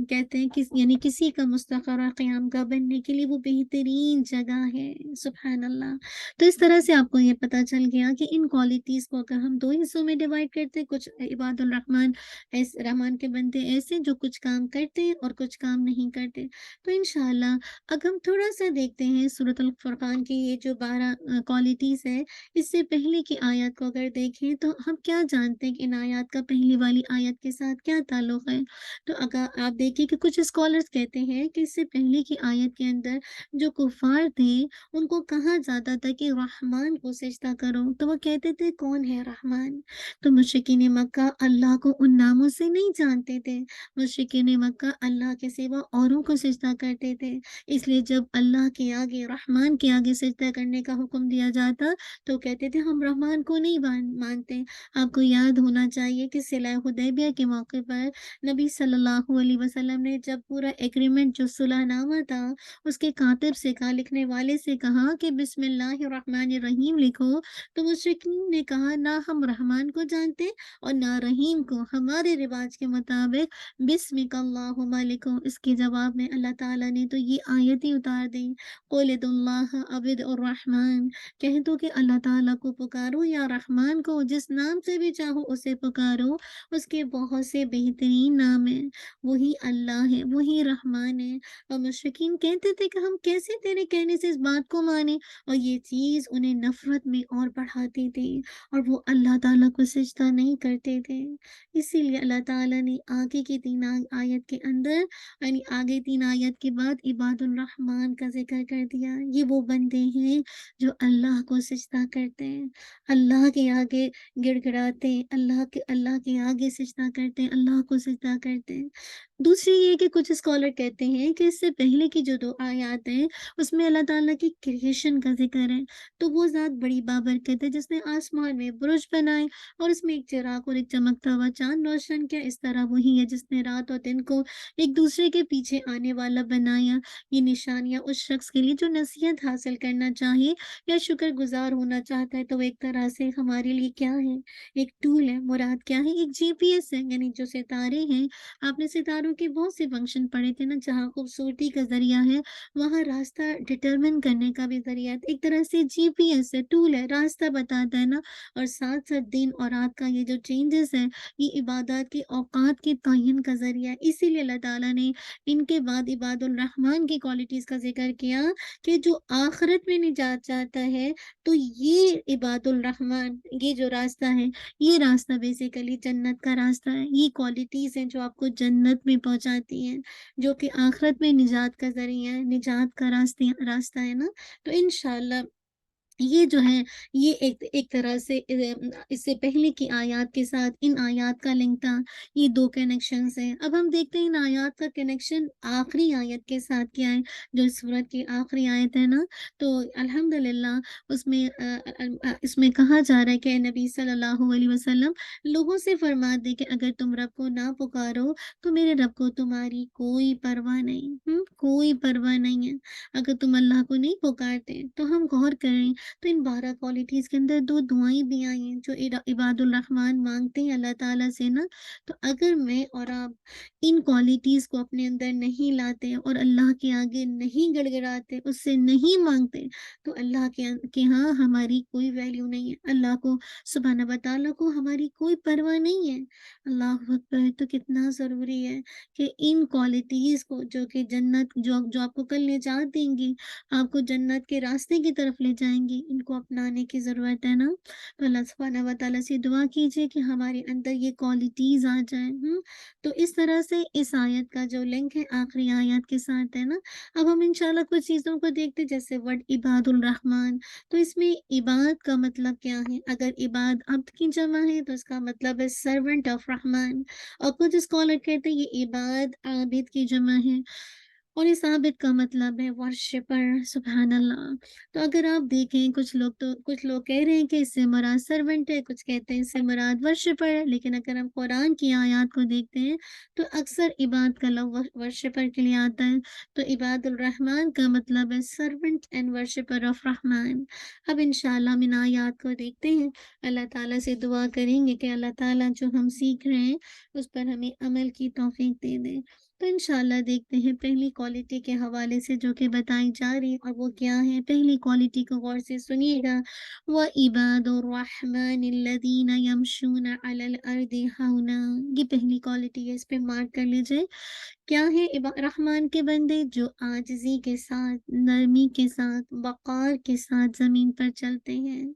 कहते हैं यानी किसी का मुस्तक़र्रा क़याम का बनने के लिए वो बेहतरीन जगह है। सुभान अल्लाह। तो इस तरह से आपको ये पता चल गया कि इन क्वालिटीज़ को अगर हम 2 हिस्सों में डिवाइड करते हैं, कुछ इबादुल रहमान रहमान के बंदे ऐसे जो कुछ काम करते हैं और कुछ काम नहीं करते। तो इंशाअल्लाह अब हम थोड़ा-सा देखते हैं सूरतुल फुरक़ान की ये जो 12 क्वालिटीज़ है, इससे पहले की आयत को अगर देखें तो हम क्या जानते हैं कि इन आयत का पहली वाली आयत के साथ क्या ताल्लुक़ है। तो अगर आप देखिए कि कुछ स्कॉलर्स कहते हैं कि इससे पहले की आयत के अंदर जो कुफ़ार थे उनको कहा जाता था कि रहमान को सिजदा करो, तो वो कहते थे कौन है रहमान? तो मुशरिकीन मक्का अल्लाह को उन नामों से नहीं जानते थे। मुशरिकीन मक्का अल्लाह के सिवा औरों को सिजदा करते थे। इसलिए जब अल्लाह के आगे, रहमान के आगे सिजदा करने का हुक्म दिया जाता, तो कहते थे हम रहमान को नहीं मानते। आपको याद होना चाहिए कि सिलह हुदैबिया के मौके पर नबी सल्लल्लाहु अलैहि वसल्लम ने जब पूरा एग्रीमेंट जो सुलहनामा था उसके कातिब से कहा, लिखने वाले से कहा कि बिस्मिल्लाहिर्रहमानिर्रहीम लिखो, तो मुशरिकीन ने कहा ना हम रहमान को जानते और ना रहीम को, हमारे रिवाज के मुताबिक बिस्मिकल्लाहुम्मा लिखो। इसके जवाब में अल्लाह ताला ने तो ये आयत ही उतार दी, कुल उदुल्लाह अबिद और रहमान, कह दो कि अल्लाह ताला को पुकारो या रहमान को, जिस नाम से भी चाहो उसे पुकारो, उसके बहुत से बेहतरीन नाम हैं। वही अल्लाह है, वही रहमान है। और मुशरिकीन कहते थे कि हम कैसे तेरे कहने से इस बात को माने, और ये चीज़ उन्हें नफ़रत में और बढ़ाती थी और वो अल्लाह ताला को सिजदा नहीं करते थे। इसीलिए अल्लाह ताला ने आगे की 3 आयत के अंदर यानी आगे 3 आयत के बाद इबादुर रहमान का ज़िक्र कर दिया। ये वो बंदे हैं जो अल्लाह को सिजदा करते हैं, अल्लाह के आगे गिड़गिड़ाते हैं, अल्लाह के आगे सिजदा करते हैं, अल्लाह को सिजदा करते हैं। दूसरी ये कि कुछ स्कॉलर कहते हैं कि इससे पहले की जो 2 आयत हैं, उसमें अल्लाह ताला की क्रिएशन का ज़िक्र है। तो वो ज़ात बड़ी बाबरकत है जिसने आसमान में बुर्ज बनाए और उसमें एक चिराग और एक चमकता हुआ चाँद रोशन किया। इस तरह वही है जिसने रात और दिन को एक दूसरे के पीछे आने वाला बनाया। ये निशानियाँ उस शख्स के लिए जो नसीहत हासिल करना चाहे या शुक्रगुज़ार होना चाहता है, तो वो एक तरह से हमारे लिए क्या है? एक टूल है। मुराद क्या है? एक जीपीएस है, यानी जो सितारे हैं, आपने सितारों के बहुत से फंक्शन पढ़े थे ना, जहाँ खूबसूरती का ज़रिया है, वहाँ रास्ता डिटरमिन करने का भी ज़रिया है। तो एक तरह से जीपीएस है, टूल है, रास्ता बताता है ना। और साथ-साथ दिन और रात का ये जो चेंजेस है, ये इबादत के औकात के तयन का ज़रिया है। इसीलिए अल्लाह ताला ने इनके बाद इबादुर रहमान की क्वालिटीज़ का ज़िक्र किया कि जो आखिरत में निजात चाहता है, तो ये इबादुर रहमान, ये जो रास्ता है, ये रास्ता बेसिकली जन्नत का रास्ता है। ये क्वालिटीज़ हैं जो आपको जन्नत में पहुँचाती हैं, जो कि आखिरत में निजात का ज़रिया है, निजात का रास्ता है ना। तो इंशाअल्लाह ये जो है, ये एक एक तरह से इससे पहले की आयत के साथ इन आयत का लिंक था। ये 2 कनेक्शंस हैं। अब हम देखते हैं इन आयत का कनेक्शन आखिरी आयत के साथ क्या है, जो इस सूरत की आखिरी आयत है ना, तो अल्हम्दुलिल्लाह उसमें इसमें कहा जा रहा है कि नबी सल्लल्लाहु अलैहि वसल्लम लोगों से फरमा दें कि अगर तुम रब को ना पुकारो, तो मेरे रब को तुम्हारी कोई परवाह नहीं, कोई परवाह नहीं है। अगर तुम अल्लाह को नहीं पुकारते, तो हम गौर करें تو ان 12 क्वालिटीज़ के अंदर 2 दुआएँ भी आई हैं जो इबादुल रहमान माँगते हैं अल्लाह ताला से ना। तो अगर मैं और आप इन क्वालिटीज़ को अपने अंदर नहीं लाते और अल्लाह के आगे नहीं गिड़गिड़ाते, उससे नहीं माँगते, तो अल्लाह के यहाँ हमारी कोई वैल्यू नहीं है। अल्लाह को सुब्हाना व तआला को हमारी कोई परवाह नहीं है। अल्लाहू अकबर! तो कितना ज़रूरी है कि इन क्वालिटीज़ को जो कि जन्नत जो जो आपको कल निजात देंगी, आपको जन्नत के रास्ते की तरफ ले जाएँगी, इनको अपनाने की ज़रूरत है ना। तो अल्लाह सुब्हाना व तआला से दुआ कीजिए कि हमारे अंदर ये क्वालिटीज़ आ जाएँ, तो इस तरह से इस आयत का जो लिंक है आखिरी आयत के साथ है ना। अब हम इंशाल्लाह कुछ चीज़ों को देखते हैं जैसे वर्ड इबादुल रहमान। तो इसमें इबाद का मतलब क्या है? अगर इबाद अब्द की जमा है तो इसका मतलब है सर्वेंट ऑफ रहमान, और कुछ स्कॉलर कहते हैं ये इबाद आबिद की जमा है और इस आबिद का मतलब है वर्शिपर। सुभान अल्लाह। तो अगर आप देखें कुछ लोग कह रहे हैं कि इससे मुराद सर्वेंट है, कुछ कहते हैं इससे मुराद वर्शिपर है, लेकिन अगर हम कुरान की आयत को देखते हैं तो अक्सर इबाद का लफ्ज़ वर्शिपर के लिए आता है। तो इबादुल रहमान का मतलब है servant and worshipper of Rahman. अब इंशाअल्लाह हम इन आयत को देखते हैं। अल्लाह ताला से दुआ करेंगे कि अल्लाह ताला जो हम सीख रहे हैं उस पर हमें अमल की तौफीक दे दे। तो इंशाल्लाह देखते हैं पहली क्वालिटी के हवाले से जो कि बताई जा रही है, और वो क्या है? पहली क्वालिटी को गौर से सुनिएगा। व इबादुर रहमानिल्लज़ीना यमशूना अलल अर्दि हौना। ये पहली क्वालिटी है, इस पे मार्क कर लीजिए। क्या है? रहमान के बंदे जो आजिज़ी के साथ, नरमी के साथ, वक़ार के साथ ज़मीन पर चलते हैं।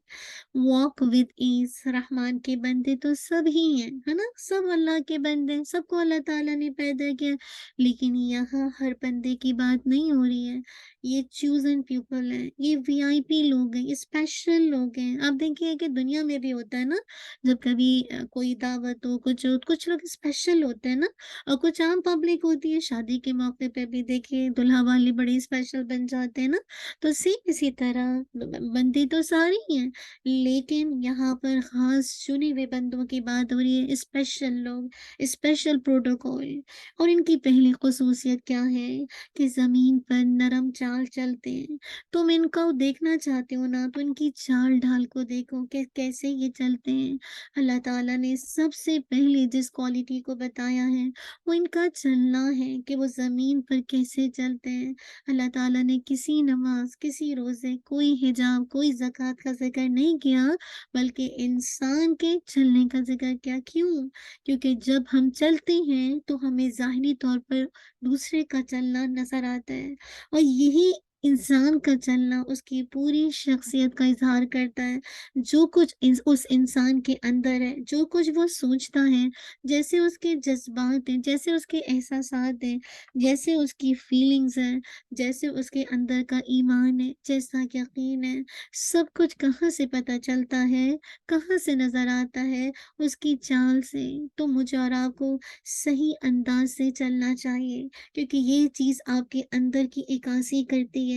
Walk with ease. रहमान के बंदे तो सब ही हैं, है ना? सब अल्लाह के बंदे हैं, सबको अल्लाह ताला ने पैदा किया। लेकिन यहाँ हर बंदे की बात नहीं हो रही है। ये चूज़न पीपल हैं, ये वीआईपी लोग हैं, ये स्पेशल लोग हैं। आप देखिए कि दुनिया में भी होता है ना, जब कभी कोई दावत हो, कुछ हो, कुछ लोग स्पेशल होते हैं ना, और कुछ आम पब्लिक होती है। शादी के मौके पे भी देखिए दुल्हा वाले बड़े स्पेशल बन जाते हैं ना। तो सेम इसी तरह बंदे तो सारे ही हैं, लेकिन यहाँ पर ख़ास चुने हुए बंदों की बात हो रही है, स्पेशल लोग, स्पेशल प्रोटोकॉल। और इनकी पहली ख़ुसूसियत क्या है कि ज़मीन पर नरम चाल चलते हैं। तुम इनको देखना चाहते हो ना, तो इनकी चाल-ढाल को देखो कि कैसे ये चलते हैं। अल्लाह ताला ने सबसे पहले जिस क्वालिटी को बताया है, वो इनका चलना है कि वो ज़मीन पर कैसे चलते हैं। अल्लाह ताला ने किसी नमाज़, किसी रोज़े, कोई हिजाब, कोई ज़कात का ज़िक्र नहीं किया, बल्कि इंसान के चलने का ज़िक्र किया। क्यों? क्योंकि जब हम चलते हैं, तो हमें ज़ाहिरी तौर पर दूसरे का चलना नज़र आता है, और यही इंसान का चलना उसकी पूरी शख्सियत का इज़हार करता है। जो कुछ उस इंसान के अंदर है, जो कुछ वो सोचता है, जैसे उसके जज़्बात हैं, जैसे उसके एहसासात हैं, जैसे उसकी फीलिंग्स हैं, जैसे उसके अंदर का ईमान है, जैसा यकीन है, सब कुछ कहाँ से पता चलता है, कहाँ से नज़र आता है? उसकी चाल से। तो मुझे और आपको सही अंदाज़ से चलना चाहिए, क्योंकि ये चीज़ आपके अंदर की इक्कासी करती है,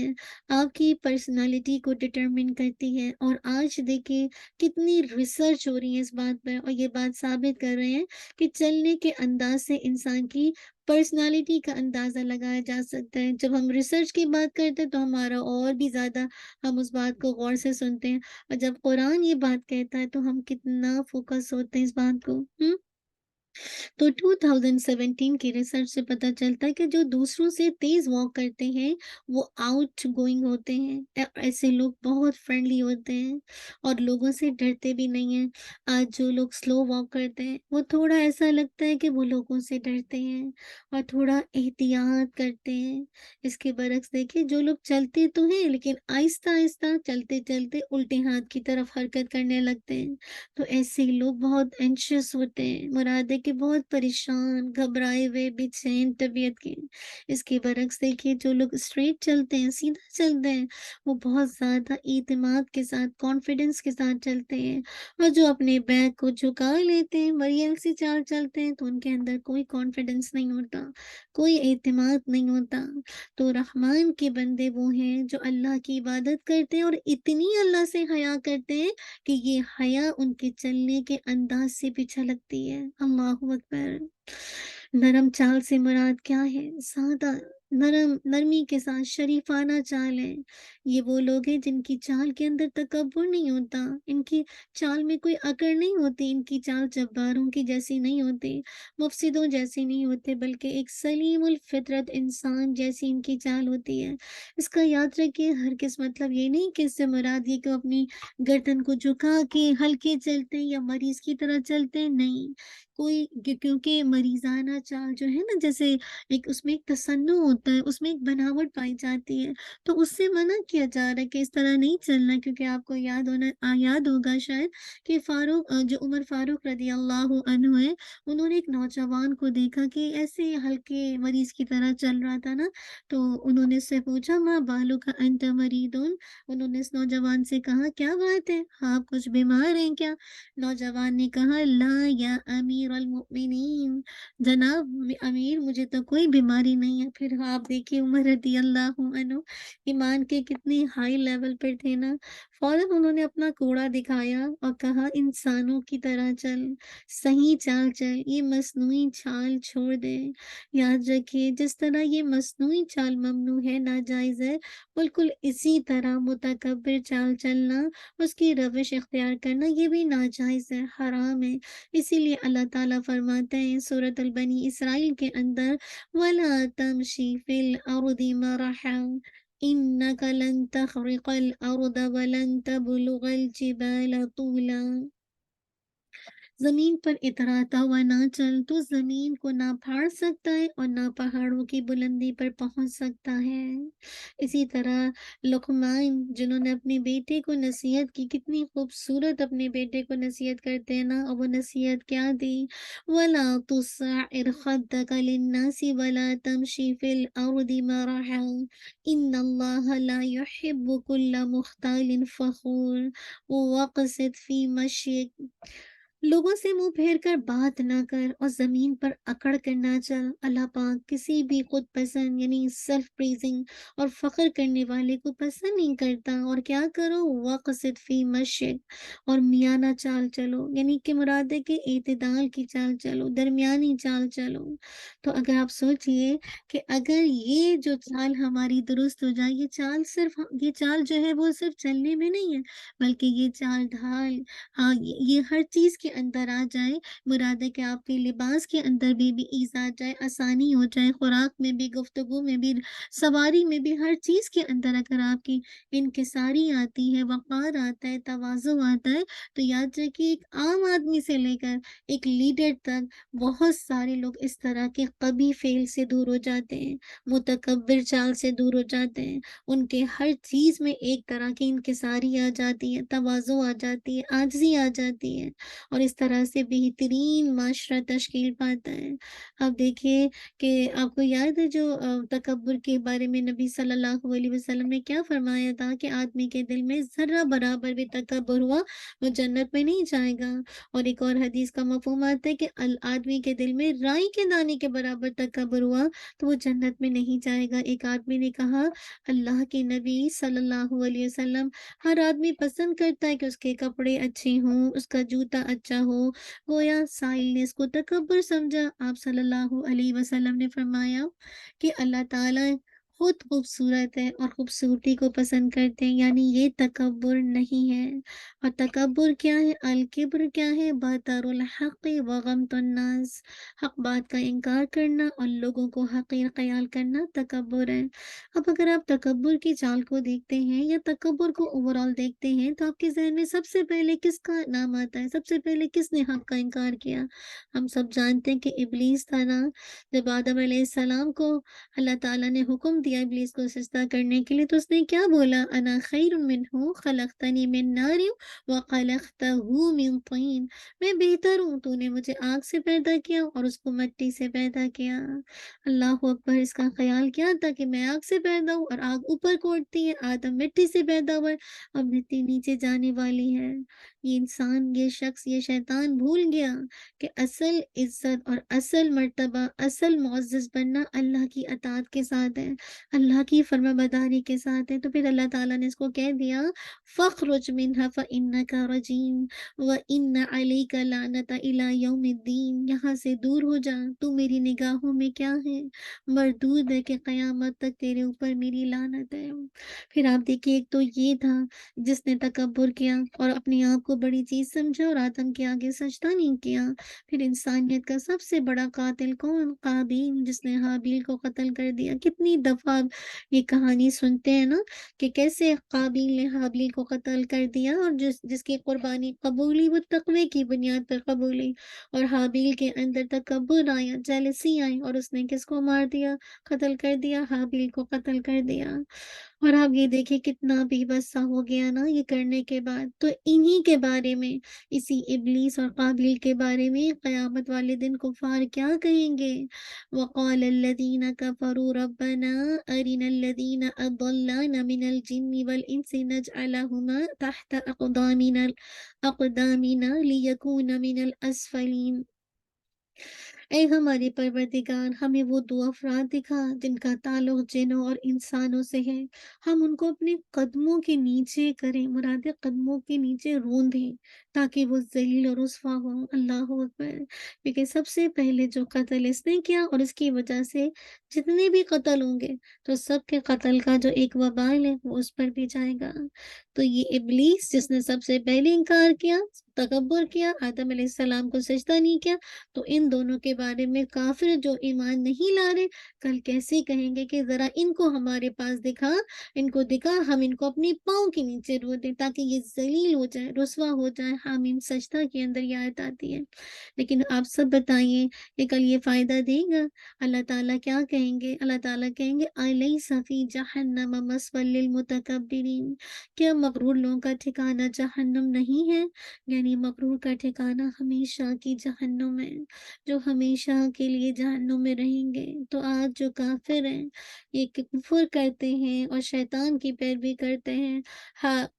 आपकी पर्सनैलिटी को डिटरमिन करती है। और आज देखिए कितनी रिसर्च हो रही है इस बात पर, और ये बात साबित कर रहे हैं कि चलने के अंदाज़ से इंसान की पर्सनैलिटी का अंदाज़ा लगाया जा सकता है। जब हम रिसर्च की बात करते हैं तो हमारा और भी ज़्यादा हम उस बात को गौर से सुनते हैं, और जब कुरान ये बात कहता है तो हम कितना फ़ोकस होते हैं इस बात को। तो 2017 की रिसर्च से पता चलता है कि जो दूसरों से तेज़ वॉक करते हैं, वो आउटगोइंग होते हैं। ऐसे लोग बहुत फ्रेंडली होते हैं और लोगों से डरते भी नहीं हैं। आज जो लोग स्लो वॉक करते हैं, वो थोड़ा ऐसा लगता है कि वो लोगों से डरते हैं और थोड़ा एहतियात करते हैं। इसके बरक्स देखिए, जो लोग चलते तो हैं, लेकिन आहिस्ता-आहिस्ता चलते-चलते उल्टे हाथ की तरफ हरकत करने लगते हैं। तो ऐसे लोग बहुत एंग्ज़ियस होते हैं, मुराद है कि बहुत परेशान, घबराए हुए, बेचैन तबीयत के। इसके बरक्स देखिए, जो लोग स्ट्रेट चलते हैं, सीधा चलते हैं, वो बहुत ज़्यादा एतमाद के साथ, कॉन्फिडेंस के साथ चलते हैं। और जो अपने बैग को झुका लेते हैं, मरियल सी चाल चलते हैं, तो उनके अंदर कोई कॉन्फिडेंस नहीं होता, कोई एतमाद नहीं होता। तो रहमान के बंदे वो हैं जो अल्लाह की इबादत करते हैं और इतनी अल्लाह से हया करते हैं कि ये हया उनके चलने के अंदाज से भी झलकती है। अल्लाहू अकबर! नरम चाल से मुराद क्या है? सादा, नरमी के साथ शरीफाना चाल है। ये वो लोग हैं जिनकी चाल के अंदर तकब्बुर नहीं होता, इनकी चाल में कोई अकड़ नहीं होती, इनकी चाल जब्बारों की जैसी नहीं होती, मुफसिदों जैसी नहीं होते, बल्कि एक सलीमुल फितरत इंसान जैसी इनकी चाल होती है। इसका याद रखिए, हरगिज़ मतलब ये नहीं कि इससे मुराद ये कि वो अपनी गर्दन को झुका के हल्के चलते हैं या मरीज़ की तरह चलते हैं, नहीं। कोई क्योंकि मरीज़ाना चाल जो है ना, जैसे एक उसमें एक तसन्नुह होता है, उसमें एक बनावट पाई जाती है, तो उससे मना किया जा रहा है कि इस तरह नहीं चलना, क्योंकि आपको याद होगा शायद कि जो उमर फारूक रज़ियल्लाहु अन्हु हैं, उन्होंने एक नौजवान को देखा कि ऐसे हल्के मरीज़ की तरह चल रहा था ना, तो उन्होंने उससे पूछा, "मा बालुका अन्त मरीदुन?" उन्होंने इस नौजवान से कहा, "क्या बात है? आप कुछ बीमार हैं क्या?" नौजवान ने कहा, "ला या अमीर अल मोमिनीन, जनाब अमीर, मुझे तो कोई बीमारी नहीं है।" फिर आप देखिए उमर रज़ियल्लाहु अन्हु ईमान के कितने हाई लेवल पर थे ना, फ़ौरन उन्होंने अपना कोड़ा दिखाया और कहा, इंसानों की तरह चल, सही चाल चल, ये मस्नूई चाल छोड़ दे। याद रखिए, जिस तरह ये मस्नूई चाल ममनू है, नाजायज़ है, बिल्कुल इसी तरह मुतकब्बिर चाल चलना, उसकी रविश इख्तियार करना, ये भी नाजायज़ है, हराम है। इसीलिए अल्लाह ताला फरमाते हैं सूरत अल बनी इसराइल के अंदर, वला तमशी फिल अर्दि मरहा इन्नका लन तखरिकल अर्द वलन तबलुगल जिबाल तूला। ज़मीन पर इतराता हुआ ना चल, तो ज़मीन को ना फाड़ सकता है और ना पहाड़ों की बुलंदी पर पहुँच सकता है। इसी तरह लुक़मान, जिन्होंने अपने बेटे को नसीहत की, कितनी खूबसूरत अपने बेटे को नसीहत करते हैं ना, और वो नसीहत क्या दी? वला तुस्सइर खद्दक लिन्नासि वला तमशी फिल अर्दि मरहा इन्नल्लाहा ला युहिब्बु कुल्ला मुख्तालिन फ़ख़ूर वक़सिद फ़ी मशिक। लोगों से मुंह फेर कर बात ना कर और जमीन पर अकड़ कर ना चल। अल्लाह पाक किसी भी खुद पसंद यानी सेल्फ प्रेजिंग और फख्र करने वाले को पसंद नहीं करता। और क्या करो, वक़सिद फी मशिक, और मियाना चाल चलो, यानी कि मुराद है कि एतदाल की चाल चलो, दरमियानी चाल चलो। तो अगर आप सोचिए कि अगर ये जो चाल हमारी दुरुस्त हो जाए, ये चाल जो है वो सिर्फ चलने में नहीं है, बल्कि ये चाल ढाल, हाँ, ये हर चीज़ के अंदर आ जाए। मुराद है कि आपके लिबास के अंदर भी ईज़ आ जाए, आसानी हो जाए, खुराक में भी, गुफ्तगू में भी, सवारी में भी, हर चीज़ के अंदर अगर आपकी इनकिसारी आती है, वक़ार आता है, तवाज़ु आता है, तो याद रखिए, एक आम आदमी से लेकर एक लीडर तक बहुत सारे लोग इस तरह के कभी फ़ेल से दूर हो जाते हैं, मुतकब्बिर चाल से दूर हो जाते हैं। उनके हर चीज़ में एक तरह की इनकिसारी आ जाती है, तवाज़ु आ जाती है, आजिज़ी आ जाती है, और इस तरह से बेहतरीन माशरा तश्कील पाता है। अब देखिए कि आपको याद है जो तकब्बुर के बारे में नबी सल्लल्लाहु अलैहि वसल्लम ने क्या फरमाया था कि आदमी के दिल में ज़र्रा बराबर भी तकब्बुर हुआ, वो जन्नत में नहीं जाएगा। और एक और हदीस का मफ़हूम आता है कि आदमी के दिल में राई के दाने के बराबर तकब्बुर हुआ, तो वो जन्नत में नहीं जाएगा। एक आदमी ने कहा, अल्लाह के नबी सल्लल्लाहु अलैहि वसल्लम, हर आदमी पसंद करता है कि उसके कपड़े अच्छे हों, उसका जूता अच्छा हो। गोया साहिल ने इसको तकब्बुर समझा। आप सल्लल्लाहु अलैहि वसल्लम ने फरमाया कि अल्लाह ताला खुद खूबसूरत है और खूबसूरती को पसंद करते हैं, यानी ये तकब्बुर नहीं है। और तकब्बुर क्या है? अल किब्र क्या है? बतरुल हक़्क़ि व गम्तुन नास, हक़ बात का इनकार करना और लोगों को हक़ीर ख़याल करना तकब्बुर है। अब अगर आप तकब्बुर की चाल को देखते हैं या तकब्बुर को ओवरऑल देखते हैं, तो आपके ज़हन में सबसे पहले किसका नाम आता है? सबसे पहले किसने हक़ का इनकार किया? हम सब जानते हैं कि इब्लीस था ना, जब आदम अलैहिस्सलाम को अल्लाह ताला ने हुक्म दिया इब्लीस को सिजदा करने के लिए, तो उसने क्या बोला? अना खैरुम मिन्हु खलक़तनी मिन नारिन व खलक़तहु मिन तीन। मैं बेहतर हूँ, तूने मुझे आग से पैदा किया और उसको मिट्टी से पैदा किया। अल्लाहू अकबर! इसका ख़्याल क्या था कि मैं आग से पैदा हूँ और आग ऊपर को उठती है, आदम मिट्टी से पैदा हुआ है, अब मिट्टी नीचे जाने वाली है। ये इंसान, ये शख्स, ये शैतान भूल गया कि असल इज़्ज़त और असल मर्तबा, असल मुअज़्ज़ज़ बनना अल्लाह की अताअत के साथ है। اللہ کی فرمانبرداری کے ساتھ ہے، تو پھر اللہ تعالیٰ نے اس کو کہہ دیا فَاخْرُجْ مِنْهَا فَإِنَّكَ رَجِيمٌ وَإِنَّ عَلَيْكَ لَعْنَةَ إِلَىٰ يَوْمِ الدِّينِ، یہاں سے دور ہو جا، تو میری نگاہوں میں کیا ہے، مردود ہے کہ قیامت تک تیرے اوپر میری لعنت ہے۔ پھر آپ دیکھیے ایک تو یہ تھا جس نے تکبر کیا اور اپنے آپ کو بڑی چیز سمجھا اور آدم کے آگے سجدہ نہیں کیا۔ پھر انسانیت کا سب سے بڑا قاتل کون؟ قابیل، جس نے حابیل کو قتل کر دیا۔ کتنی دفعہ یہ کہانی سنتے ہیں نا کہ کیسے قابیل نے حابیل کو قتل کر دیا، اور جس کی قربانی قبولی وہ تقوی کی بنیاد پر قبولی، اور حابیل کے اندر تکبر آیا، جیلسی آئی، اور اس نے کس کو مار دیا؟ قتل کر دیا، حابیل کو قتل کر دیا۔ اور آپ یہ دیکھیں کتنا بے بسا ہو گیا نا یہ کرنے کے بعد۔ تو انہی کے بارے میں، اسی ابلیس اور قابیل کے بارے میں قیامت والے دن کفار کیا کہیں گے؟ وقال الذین کفروا ربنا ارنا الذین اضلانا من الجن والانس نجعلہما تحت اقدامنا لیکون من الاسفلین۔ اے ہمارے پروردگار، ہمیں وہ دو افراد دکھا جن کا تعلق جنوں اور انسانوں سے ہے، ہم ان کو اپنے قدموں کے نیچے کریں، مراد ہے قدموں کے نیچے روندیں تاکہ وہ ذلیل اور رسوا ہو۔ اللہ اکبر! کیونکہ سب سے پہلے جو قتل اس نے کیا اور اس کی وجہ سے جتنے بھی قتل ہوں گے تو سب کے قتل کا جو ایک وبال ہے وہ اس پر بھی جائے گا۔ تو یہ ابلیس جس نے سب سے پہلے انکار کیا، تکبر کیا، آدم علیہ السلام کو سجدہ نہیں کیا، تو ان دونوں کے بارے میں کافر جو ایمان نہیں لا رہے کل کیسے کہیں گے کہ ذرا ان کو ہمارے پاس دکھا، ان کو دکھا، ہم ان کو اپنے پاؤں کے نیچے رو دیں تاکہ یہ ذلیل ہو جائے، رسوا ہو جائے۔ حامیم سجدہ کے اندر یہ آیت آتی ہے۔ لیکن آپ سب بتائیے کہ کل یہ فائدہ دے گا؟ اللہ تعالیٰ کیا کہیں گے؟ اللہ تعالیٰ کہیں گے الیس فی جہنم مثوی للمتکبرین، کیا مغرور لوگوں کا ٹھکانہ جہنم نہیں ہے؟ یعنی مغرور کا ٹھکانہ ہمیشہ کی جہنم ہے، جو ہمیشہ کے لیے جہنم میں رہیں گے۔ تو آج جو کافر ہیں، یہ کفر کرتے ہیں اور شیطان کی پیروی کرتے ہیں،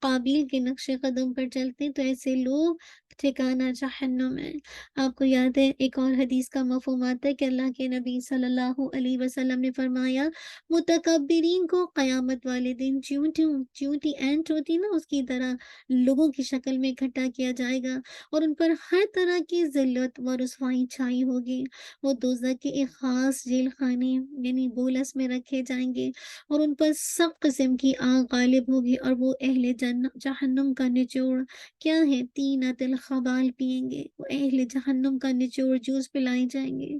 قابیل کے نقش قدم پر چلتے ہیں، تو ایسے لوگ ٹھکانہ جہنم ہے۔ آپ کو یاد ہے ایک اور حدیث کا مفہوم آتا ہے کہ اللہ کے نبی صلی اللہ علیہ وسلم نے فرمایا متکبرین کو قیامت والے دن چیونٹی اینٹ ہوتی نا اس کی طرح لوگوں کی شکل میں اکٹھا کیا جائے گا، اور ان پر ہر طرح کی ذلت و رسوائی چھائی ہوگی۔ وہ دوزخ کے ایک خاص جیل خانے یعنی بولس میں رکھے جائیں گے، اور ان پر سب قسم کی آگ غالب ہوگی، اور وہ اہل جہنم کا نچوڑ کیا ہے؟ تینت الخبال پئیں گے، وہ اہل جہنم کا نچوڑ جوس پلائے جائیں گے۔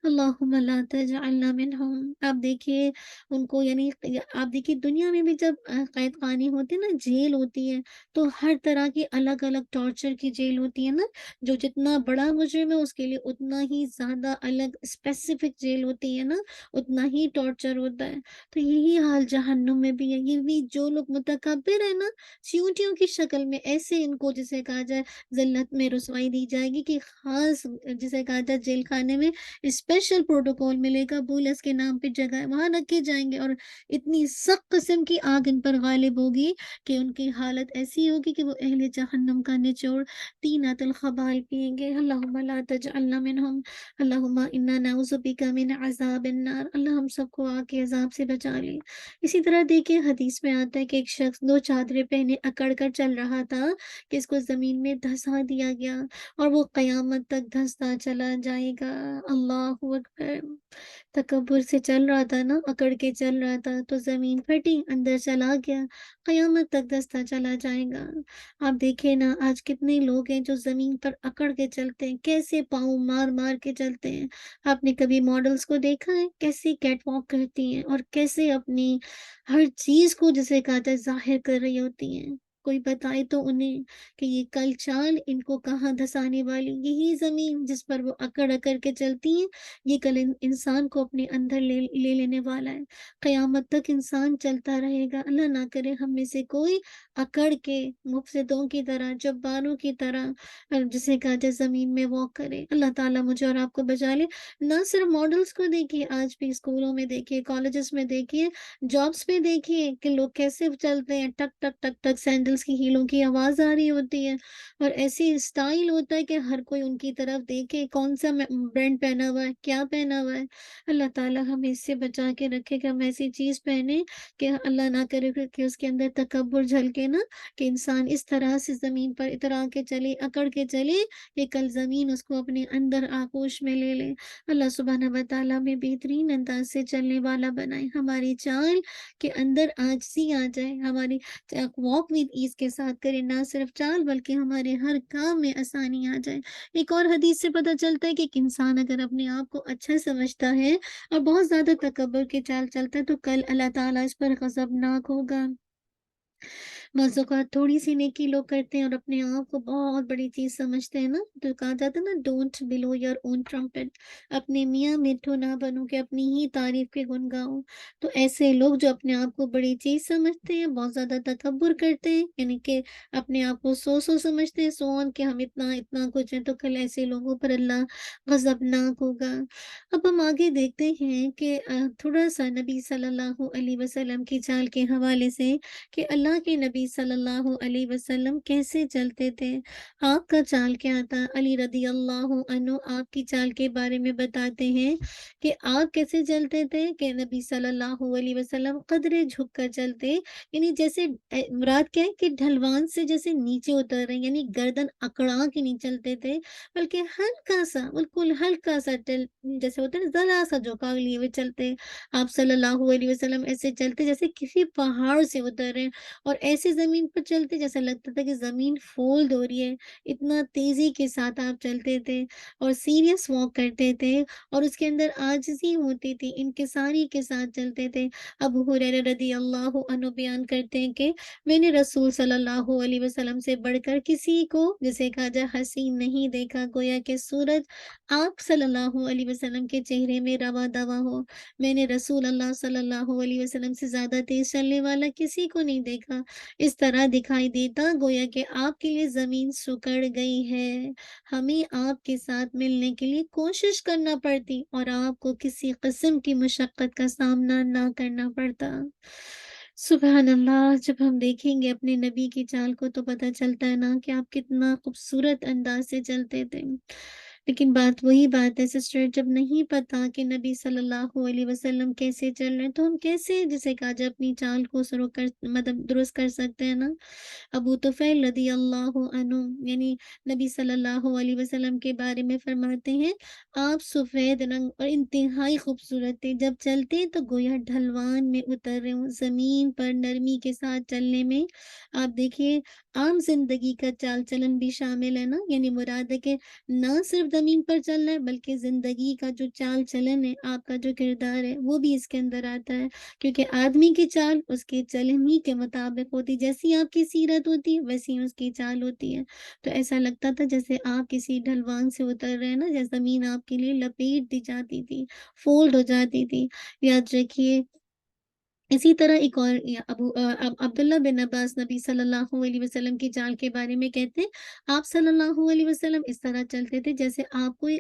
اللہم لا تجعلنا منہم۔ آپ دیکھیے ان کو، یعنی آپ دیکھیے دنیا میں بھی جب قید خانے ہوتے ہیں نا، جیل ہوتی ہے، تو ہر طرح کی الگ الگ ٹارچر کی جیل ہوتی ہے نا، جو جتنا بڑا مجرم ہے اس کے لیے اتنا ہی زیادہ الگ اسپیسیفک جیل ہوتی ہے نا، اتنا ہی ٹارچر ہوتا ہے۔ تو یہی حال جہنم میں بھی ہے۔ یہ بھی جو لوگ متکبر ہیں نا، چیونٹیوں کی شکل میں، ایسے ان کو جسے کہا جائے ذلت میں رسوائی دی جائے گی کہ خاص جسے کہا جائے جیل خانے میں اسپیشل پروٹوکول ملے گا، بولس کے نام پہ جگہ وہاں رکھے جائیں گے، اور اتنی سخت قسم کی آگ ان پر غالب ہوگی کہ ان کی حالت ایسی ہوگی کہ وہ اہل جہنم کا نچوڑ تینت الخبال پئیں گے۔ اللہم لا تجعلنا منہم، اللہم انا نعوذ بک من عذاب النار۔ اللہ ہم سب کو آگ کے عذاب سے بچا لے۔ اسی طرح دیکھیں حدیث میں آتا ہے کہ ایک شخص دو چادریں پہنے اکڑ کر چل رہا تھا کہ اس کو زمین میں دھسا دیا گیا، اور وہ قیامت تک دھستا چلا جائے گا۔ اللہ اکبر! تکبر سے چل رہا تھا نا، اکڑ کے چل رہا تھا، تو زمین پھٹی، اندر چلا گیا، قیامت تک دھستا چلا جائے گا۔ آپ دیکھیں نا آج کتنے لوگ ہیں جو زمین پر اکڑ کے چلتے ہیں، کیسے پاؤں مار مار کے چلتے ہیں۔ آپ نے کبھی ماڈلز کو دیکھا ہے کیسے کیٹ واک کرتی ہیں اور کیسے اپنی ہر چیز کو جسے کہا جائے ظاہر کر رہی ہوتی ہیں؟ کوئی بتائے تو انہیں کہ یہ کل چال ان کو کہاں دھسانے والی، یہی زمین جس پر وہ اکڑ اکڑ کے چلتی ہیں، یہ کل انسان کو اپنے اندر لے لینے والا ہے۔ قیامت تک انسان چلتا رہے گا۔ اللہ نہ کرے ہم میں سے کوئی اکڑ کے مفسدوں کی طرح، جباروں کی طرح جسے کہا جائے زمین میں واک کرے۔ اللہ تعالیٰ مجھے اور آپ کو بچا لے۔ نہ صرف ماڈلز کو دیکھیے، آج بھی اسکولوں میں دیکھیے، کالجز میں دیکھیے، جابس میں دیکھیے کہ لوگ کیسے چلتے ہیں، ٹک ٹک ٹک ٹک سینڈلز کی ہیلوں کی آواز آ رہی ہوتی ہے، اور ایسی اسٹائل ہوتا ہے کہ ہر کوئی ان کی طرف دیکھے کون سا برانڈ پہنا ہوا ہے، کیا پہنا ہوا ہے۔ اللہ تعالیٰ ہمیں اس سے بچا کے رکھے کہ ہم ایسی چیز پہنے کہ اللہ نہ کرے کہ اس کے اندر تکبر جھلکے نا، کہ انسان اس طرح سے زمین پر اترا کے چلے، اکڑ کے چلے کہ کل زمین اس کو اپنے اندر آغوش میں لے لے۔ اللہ سبحانہ و تعالیٰ میں بہترین انداز سے چلنے والا بنائے، ہماری چال کے اندر عاجزی آ جائے، ہماری واک ود ایز کے ساتھ کرے، نہ صرف چال بلکہ ہمارے ہر کام میں آسانی آ جائے۔ ایک اور حدیث سے پتہ چلتا ہے کہ ایک انسان اگر اپنے آپ کو اچھا سمجھتا ہے اور بہت زیادہ تکبر کے چال چلتا ہے تو کل اللہ تعالیٰ اس پر غضبناک ہوگا۔ بعض اوقات تھوڑی سی نیکی لوگ کرتے ہیں اور اپنے آپ کو بہت بڑی چیز سمجھتے ہیں نا، تو کہا جاتا ہے نا، don't blow your own trumpet, اپنے میاں مٹھو نہ بنو کہ اپنی ہی تعریف کے گن گاؤ۔ تو ایسے لوگ جو اپنے آپ کو بڑی چیز سمجھتے ہیں، بہت زیادہ تکبر کرتے ہیں، یعنی کہ اپنے آپ کو سو سمجھتے ہیں، سون کہ ہم اتنا اتنا کچھ ہیں، تو کل ایسے لوگوں پر اللہ غضبناک ہوگا۔ اب ہم آگے دیکھتے ہیں کہ تھوڑا سا نبی صلی اللہ علیہ وسلم کی چال کے حوالے سے کہ اللہ کے نبی صلی اللہ علیہ وسلم کیسے چلتے تھے، آپ کا چال کیا تھا۔ علی رضی اللہ عنہ آپ کی چال کے بارے میں بتاتے ہیں کہ آپ کیسے چلتے تھے، کہ نبی صلی اللہ علیہ وسلم قدرے جھک کر چلتے، یعنی جیسے مراد کیا ہے کہ ڈھلوان سے جیسے نیچے اتر رہے ہیں، یعنی گردن اکڑا کے نہیں چلتے تھے، بلکہ ہلکا سا، بالکل ہلکا سا جیسے ہوتا ہے نا، ذرا سا جھکاؤ لیے ہوئے چلتے آپ صلی اللہ علیہ وسلم، ایسے چلتے جیسے کسی پہاڑ سے اتر رہے ہیں، اور ایسے زمین پر چلتے جیسا لگتا تھا کہ زمین فولڈ ہو رہی ہے، اتنا تیزی کے ساتھ آپ چلتے تھے اور سیریس واک کرتے تھے، اور اس کے اندر عاجزی ہوتی تھی، انکساری کے ساتھ چلتے تھے۔ ابو ہریرہ رضی اللہ عنہ بیان کرتے ہیں کہ میں نے رسول صلی اللہ علیہ وسلم سے بڑھ کر کسی کو جسے کہا جائے حسین نہیں دیکھا، گویا کہ سورج آپ صلی اللہ علیہ وسلم کے چہرے میں رواں دواں ہو۔ میں نے رسول اللہ صلی اللہ علیہ وسلم سے زیادہ تیز چلنے والا کسی کو نہیں دیکھا، اس طرح دکھائی دیتا گویا کہ آپ کے لیے زمین سکڑ گئی ہے، ہمیں آپ کے ساتھ ملنے کے لیے کوشش کرنا پڑتی اور آپ کو کسی قسم کی مشقت کا سامنا نہ کرنا پڑتا۔ سبحان اللہ، جب ہم دیکھیں گے اپنے نبی کی چال کو تو پتہ چلتا ہے نا کہ آپ کتنا خوبصورت انداز سے چلتے تھے۔ لیکن بات وہی بات ہے سسٹر، جب نہیں پتا کہ نبی صلی اللہ علیہ وسلم کیسے چل رہے ہیں تو ہم کیسے جسے کہا جائے اپنی چال کو سرو کر مطلب درست کر سکتے ہیں نا۔ ابو طفیل رضی اللہ عنہ یعنی نبی صلی اللہ علیہ وسلم کے بارے میں فرماتے ہیں، آپ سفید رنگ اور انتہائی خوبصورت تھے، جب چلتے تو گویا ڈھلوان میں اتر رہے ہوں، زمین پر نرمی کے ساتھ چلنے میں آپ دیکھیے عام زندگی کا چال چلن بھی شامل ہے نا، یعنی مراد ہے کہ نہ صرف زمین پر چلنا ہے بلکہ زندگی کا جو چال چلن ہے، آپ کا جو کردار ہے وہ بھی اس کے اندر آتا ہے، کیونکہ آدمی کی چال اس کے چلن ہی کے مطابق ہوتی، جیسی آپ کی سیرت ہوتی ہے ویسی اس کی چال ہوتی ہے۔ تو ایسا لگتا تھا جیسے آپ کسی ڈھلوان سے اتر رہے ہیں نا، جیسے زمین آپ کے لیے لپیٹ دی جاتی تھی، فولڈ ہو جاتی تھی۔ یاد رکھیے اسی طرح ایک اور عبداللہ بن عباس نبی صلی اللہ علیہ وسلم کی چال کے بارے میں کہتے ہیں، آپ صلی اللہ علیہ وسلم اس طرح چلتے تھے جیسے آپ کوئی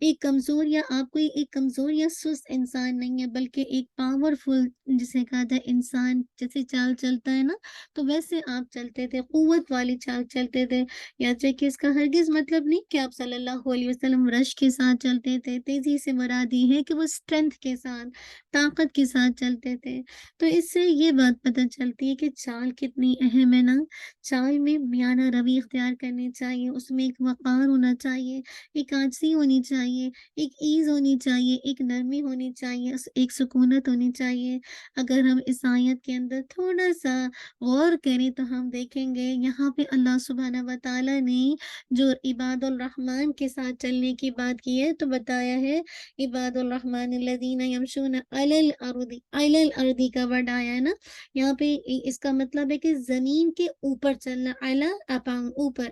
ایک کمزور یا سست انسان نہیں ہے بلکہ ایک پاورفل جسے کہا جائے انسان جیسے چال چلتا ہے نا، تو ویسے آپ چلتے تھے، قوت والی چال چلتے تھے۔ یاد رکھیے اس کا ہرگز مطلب نہیں کہ آپ صلی اللہ علیہ وسلم رش کے ساتھ چلتے تھے، تیزی سے مراد یہ ہے کہ وہ اسٹرینتھ کے ساتھ، طاقت کے ساتھ چلتے تھے۔ تو اس سے یہ بات پتہ چلتی ہے کہ چال کتنی اہم ہے نا، چال میں میانہ روی اختیار کرنی چاہیے، اس میں ایک وقار ہونا چاہیے، ایک عاجزی ہونی چاہیے، ایک ایز ہونی چاہیے، ایک نرمی ہونی چاہیے، ایک سکونت ہونی چاہیے۔ اگر ہم اس آیت کے اندر تھوڑا سا غور کریں تو ہم دیکھیں گے یہاں پہ اللہ سبحانہ و تعالیٰ نے جو عباد الرحمن کے ساتھ چلنے کی بات کی ہے تو بتایا ہے عباد الرحمن الذین یمشون علی अलल अर्दी का वर्ड आया है ना, यहाँ पे इसका मतलब है कि जमीन के ऊपर चलना, अला अपांग ऊपर,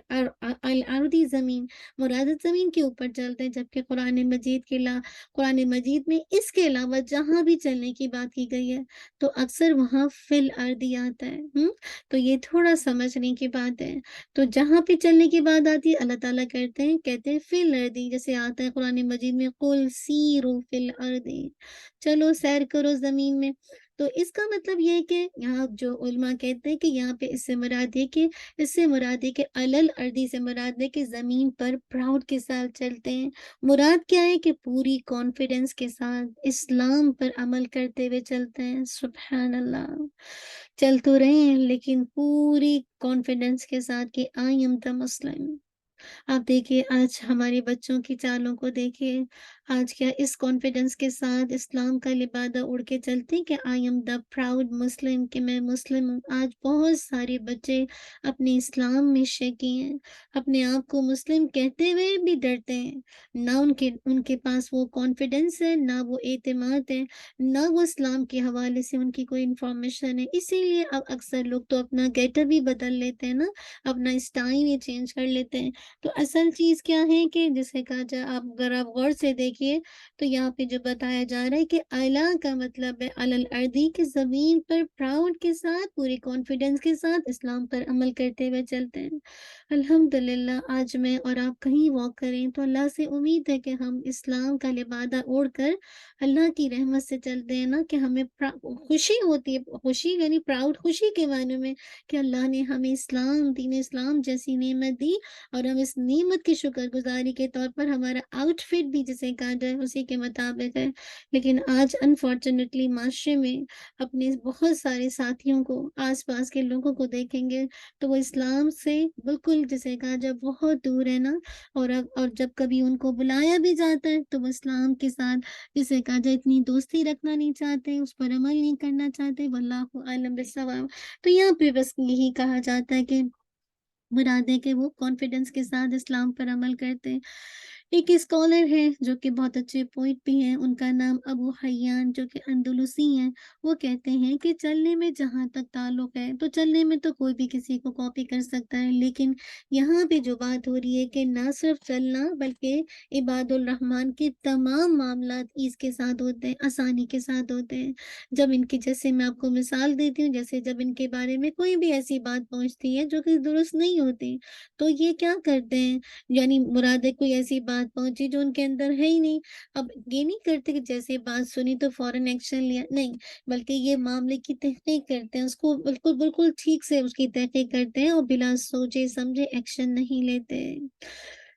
अल अर्दी जमीन, मुराद जमीन के ऊपर चलते हैं। जबकि कुरान मजीद में इसके अलावा जहाँ भी चलने की बात की गई है तो अक्सर वहाँ फिल अर्दी आता है। तो ये थोड़ा समझने की बात है। तो जहाँ पे चलने की बात आती है अल्लाह ताला कहते हैं फिल अर्दी, जैसे आता है कुरान मजीद में कुल सीरू फिल अर्दी, चलो सैर करो जमीन में। तो इसका मतलब ये है कि यहाँ जो उलमा कहते हैं कि यहाँ पे इससे मुराद है कि अलल अर्दी से मुराद है कि जमीन पर प्राउड के साथ चलते हैं। मुराद क्या है कि पूरी कॉन्फिडेंस के साथ इस्लाम पर अमल करते हुए चलते हैं। सुभान अल्लाह, चल तो रहे हैं लेकिन पूरी कॉन्फिडेंस के साथ कि आई एम द मुस्लिम। आप देखिए आज हमारे बच्चों की चालों को देखिए, आज क्या इस कॉन्फिडेंस के साथ इस्लाम का लिबादा उड़ के चलते हैं कि आई एम द प्राउड मुस्लिम, कि मैं मुस्लिम हूँ। आज बहुत सारे बच्चे अपने इस्लाम में शकी हैं, अपने आप को मुस्लिम कहते हुए भी डरते हैं। ना उनके पास वो कॉन्फिडेंस है, ना वो एतमाद है, ना वो इस्लाम के हवाले से उनकी कोई इंफॉर्मेशन है। इसीलिए अब अक्सर लोग तो अपना गेटअप भी बदल लेते हैं ना, अपना स्टाइल ही चेंज कर लेते हैं। तो असल चीज़ क्या है कि जिसे कहा जाए, आप अगर आप गौर से देखिए तो यहाँ पे जो बताया जा रहा है कि अला का मतलब है अलल अर्दी, की ज़मीन पर प्राउड के साथ, पूरे कॉन्फिडेंस के साथ इस्लाम पर अमल करते हुए चलते हैं। अल्हम्दुलिल्लाह आज मैं और आप कहीं वॉक करें तो अल्लाह से उम्मीद है कि हम इस्लाम का लिबादा ओढ़कर अल्लाह की रहमत से चलते हैं ना, कि हमें खुशी होती है, खुशी यानी प्राउड, खुशी के मायने में कि अल्लाह ने हमें इस्लाम, दीन इस्लाम जैसी नेमत दी और हम इस नेमत की शुक्रगुज़ारी के तौर पर हमारा आउटफिट भी जिसे कहा जाए उसी के मुताबिक है। लेकिन आज अनफॉर्च्युनेटली माशरे में अपने बहुत सारे साथियों को, आस-पास के लोगों को देखेंगे तो वो इस्लाम से बिल्कुल जिसे कहा जाए बहुत दूर है ना, और जब कभी उनको बुलाया भी जाता है तो वो इस्लाम के साथ जिसे कहा जाए इतनी दोस्ती रखना नहीं चाहते, उस पर अमल नहीं करना चाहते। वल्लाहु आलम बिस्सवाब। तो यहाँ पे बस यही कहा जाता है कि मुराद है कि वो कॉन्फिडेंस के साथ इस्लाम पर अमल करते हैं। एक स्कॉलर हैं जो कि बहुत अच्छे पोएट भी हैं, उनका नाम अबू हय्यान जो कि अंदलुसी हैं। वो कहते हैं कि चलने में जहाँ तक ताल्लुक है, तो चलने में तो कोई भी किसी को कॉपी कर सकता है, लेकिन यहाँ पे जो बात हो रही है कि ना सिर्फ चलना बल्कि इबादुल रहमान के तमाम मामलात ईज़ के साथ होते हैं, आसानी के साथ होते हैं। जब इनकी, जैसे मैं आपको मिसाल देती हूँ, जैसे जब इनके बारे में कोई भी ऐसी बात पहुँचती है जो कि दुरुस्त नहीं होती, तो ये क्या करते हैं, यानी मुराद है कोई ऐसी बात पहुँची जो उनके अंदर है ही नहीं। अब ये नहीं करते कि जैसे बात सुनी तो फ़ौरन एक्शन लिया, नहीं, बल्कि ये मामले की तहकीक करते हैं, उसको बिल्कुल, बिल्कुल ठीक से उसकी तहकीक करते हैं और बिना सोचे-समझे एक्शन नहीं लेते।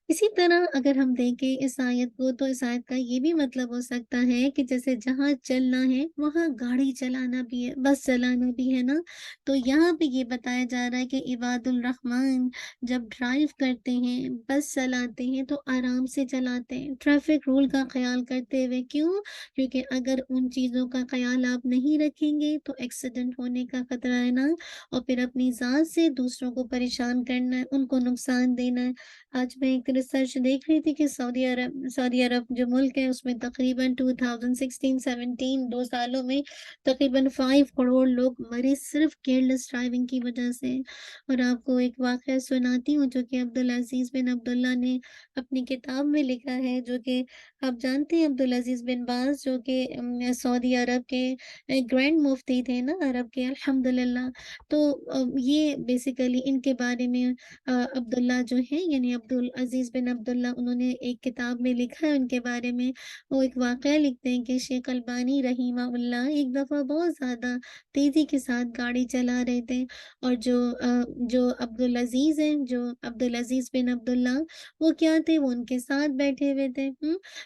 इसी तरह अगर हम देखें इस आयत को, तो इस आयत का ये भी मतलब हो सकता है कि जैसे जहाँ चलना है, वहाँ गाड़ी चलाना भी है, बस चलाना भी है ना। तो यहाँ पे ये बताया जा रहा है कि इबादुल रहमान जब ड्राइव करते हैं, बस चलाते हैं तो आराम से चलाते हैं, ट्रैफिक रूल का ख़्याल करते हुए। क्यों? क्योंकि अगर उन चीज़ों का ख़्याल आप नहीं रखेंगे तो एक्सीडेंट होने का खतरा है ना, और फिर अपनी ज़ात से दूसरों को परेशान करना है, उनको नुकसान देना है। आज मैं एक रिसर्च देख रही थी कि सऊदी अरब जो मुल्क है उसमें तकरीबन 2016-17 2 सालों में तकरीबन 5 करोड़ लोग मरे सिर्फ केयरलेस ड्राइविंग की वजह से। और आपको एक वाक़या सुनाती हूँ जो कि अब्दुल अज़ीज़ बिन अब्दुल्ला ने अपनी किताब में लिखा है, जो कि आप जानते हैं अब्दुल अज़ीज़ बिन बाज़ जो कि सऊदी अरब के ग्रैंड मुफ्ती थे ना अरब के, अल्हम्दुलिल्लाह। तो ये बेसिकली इनके बारे में अब्दुल्ला जो हैं यानी अब्दुल अज़ीज़ बिन अब्दुल्ला, उन्होंने एक किताब में लिखा है उनके बारे में। वो एक वाक़या लिखते हैं कि शेख अल्बानी रहिमहुल्लाह एक दफ़ा बहुत ज़्यादा तेज़ी के साथ गाड़ी चला रहे थे, और जो अब्दुल अज़ीज़ हैं, जो अब्दुल अज़ीज़ बिन अब्दुल्ला, वो क्या थे, वो उनके साथ बैठे हुए थे।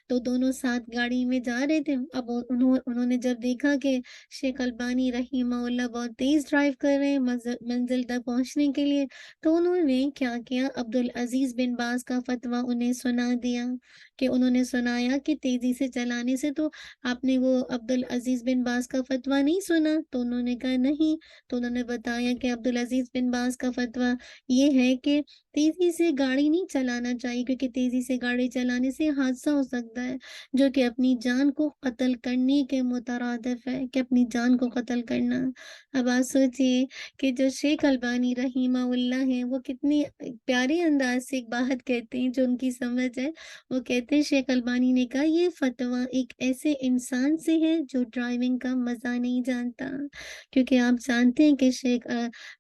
तो दोनों साथ गाड़ी में जा रहे थे। अब उन्होंने जब देखा कि शेख अल्बानी रहिमहुल्लाह बहुत तेज़ ड्राइव कर रहे हैं मंज़िल तक पहुँचने के लिए, तो उन्होंने क्या किया, अब्दुल अज़ीज़ बिन बाज़ का فتویٰ انہیں سنا دیا کہ انہوں نے سنایا کہ تیزی سے چلانے سے تو آپ نے وہ عبدالعزیز بن باز کا فتویٰ نہیں سنا؟ تو انہوں نے کہا نہیں۔ تو انہوں نے بتایا کہ عبدالعزیز بن باز کا فتویٰ یہ ہے کہ تیزی سے گاڑی نہیں چلانا چاہیے، کیونکہ تیزی سے گاڑی چلانے سے حادثہ ہو سکتا ہے، جو کہ اپنی جان کو قتل کرنے کے مترادف ہے، کہ اپنی جان کو قتل کرنا۔ اب آپ سوچئے کہ جو شیخ البانی رحمہ اللہ ہیں، وہ کتنے پیارے انداز سے ایک بات کہتے ہیں جو ان کی سمجھ ہے۔ وہ کہتے ہیں، شیخ البانی نے کہا، یہ فتویٰ ایک ایسے انسان سے ہے جو ڈرائیونگ کا مزہ نہیں جانتا، کیونکہ آپ جانتے ہیں کہ شیخ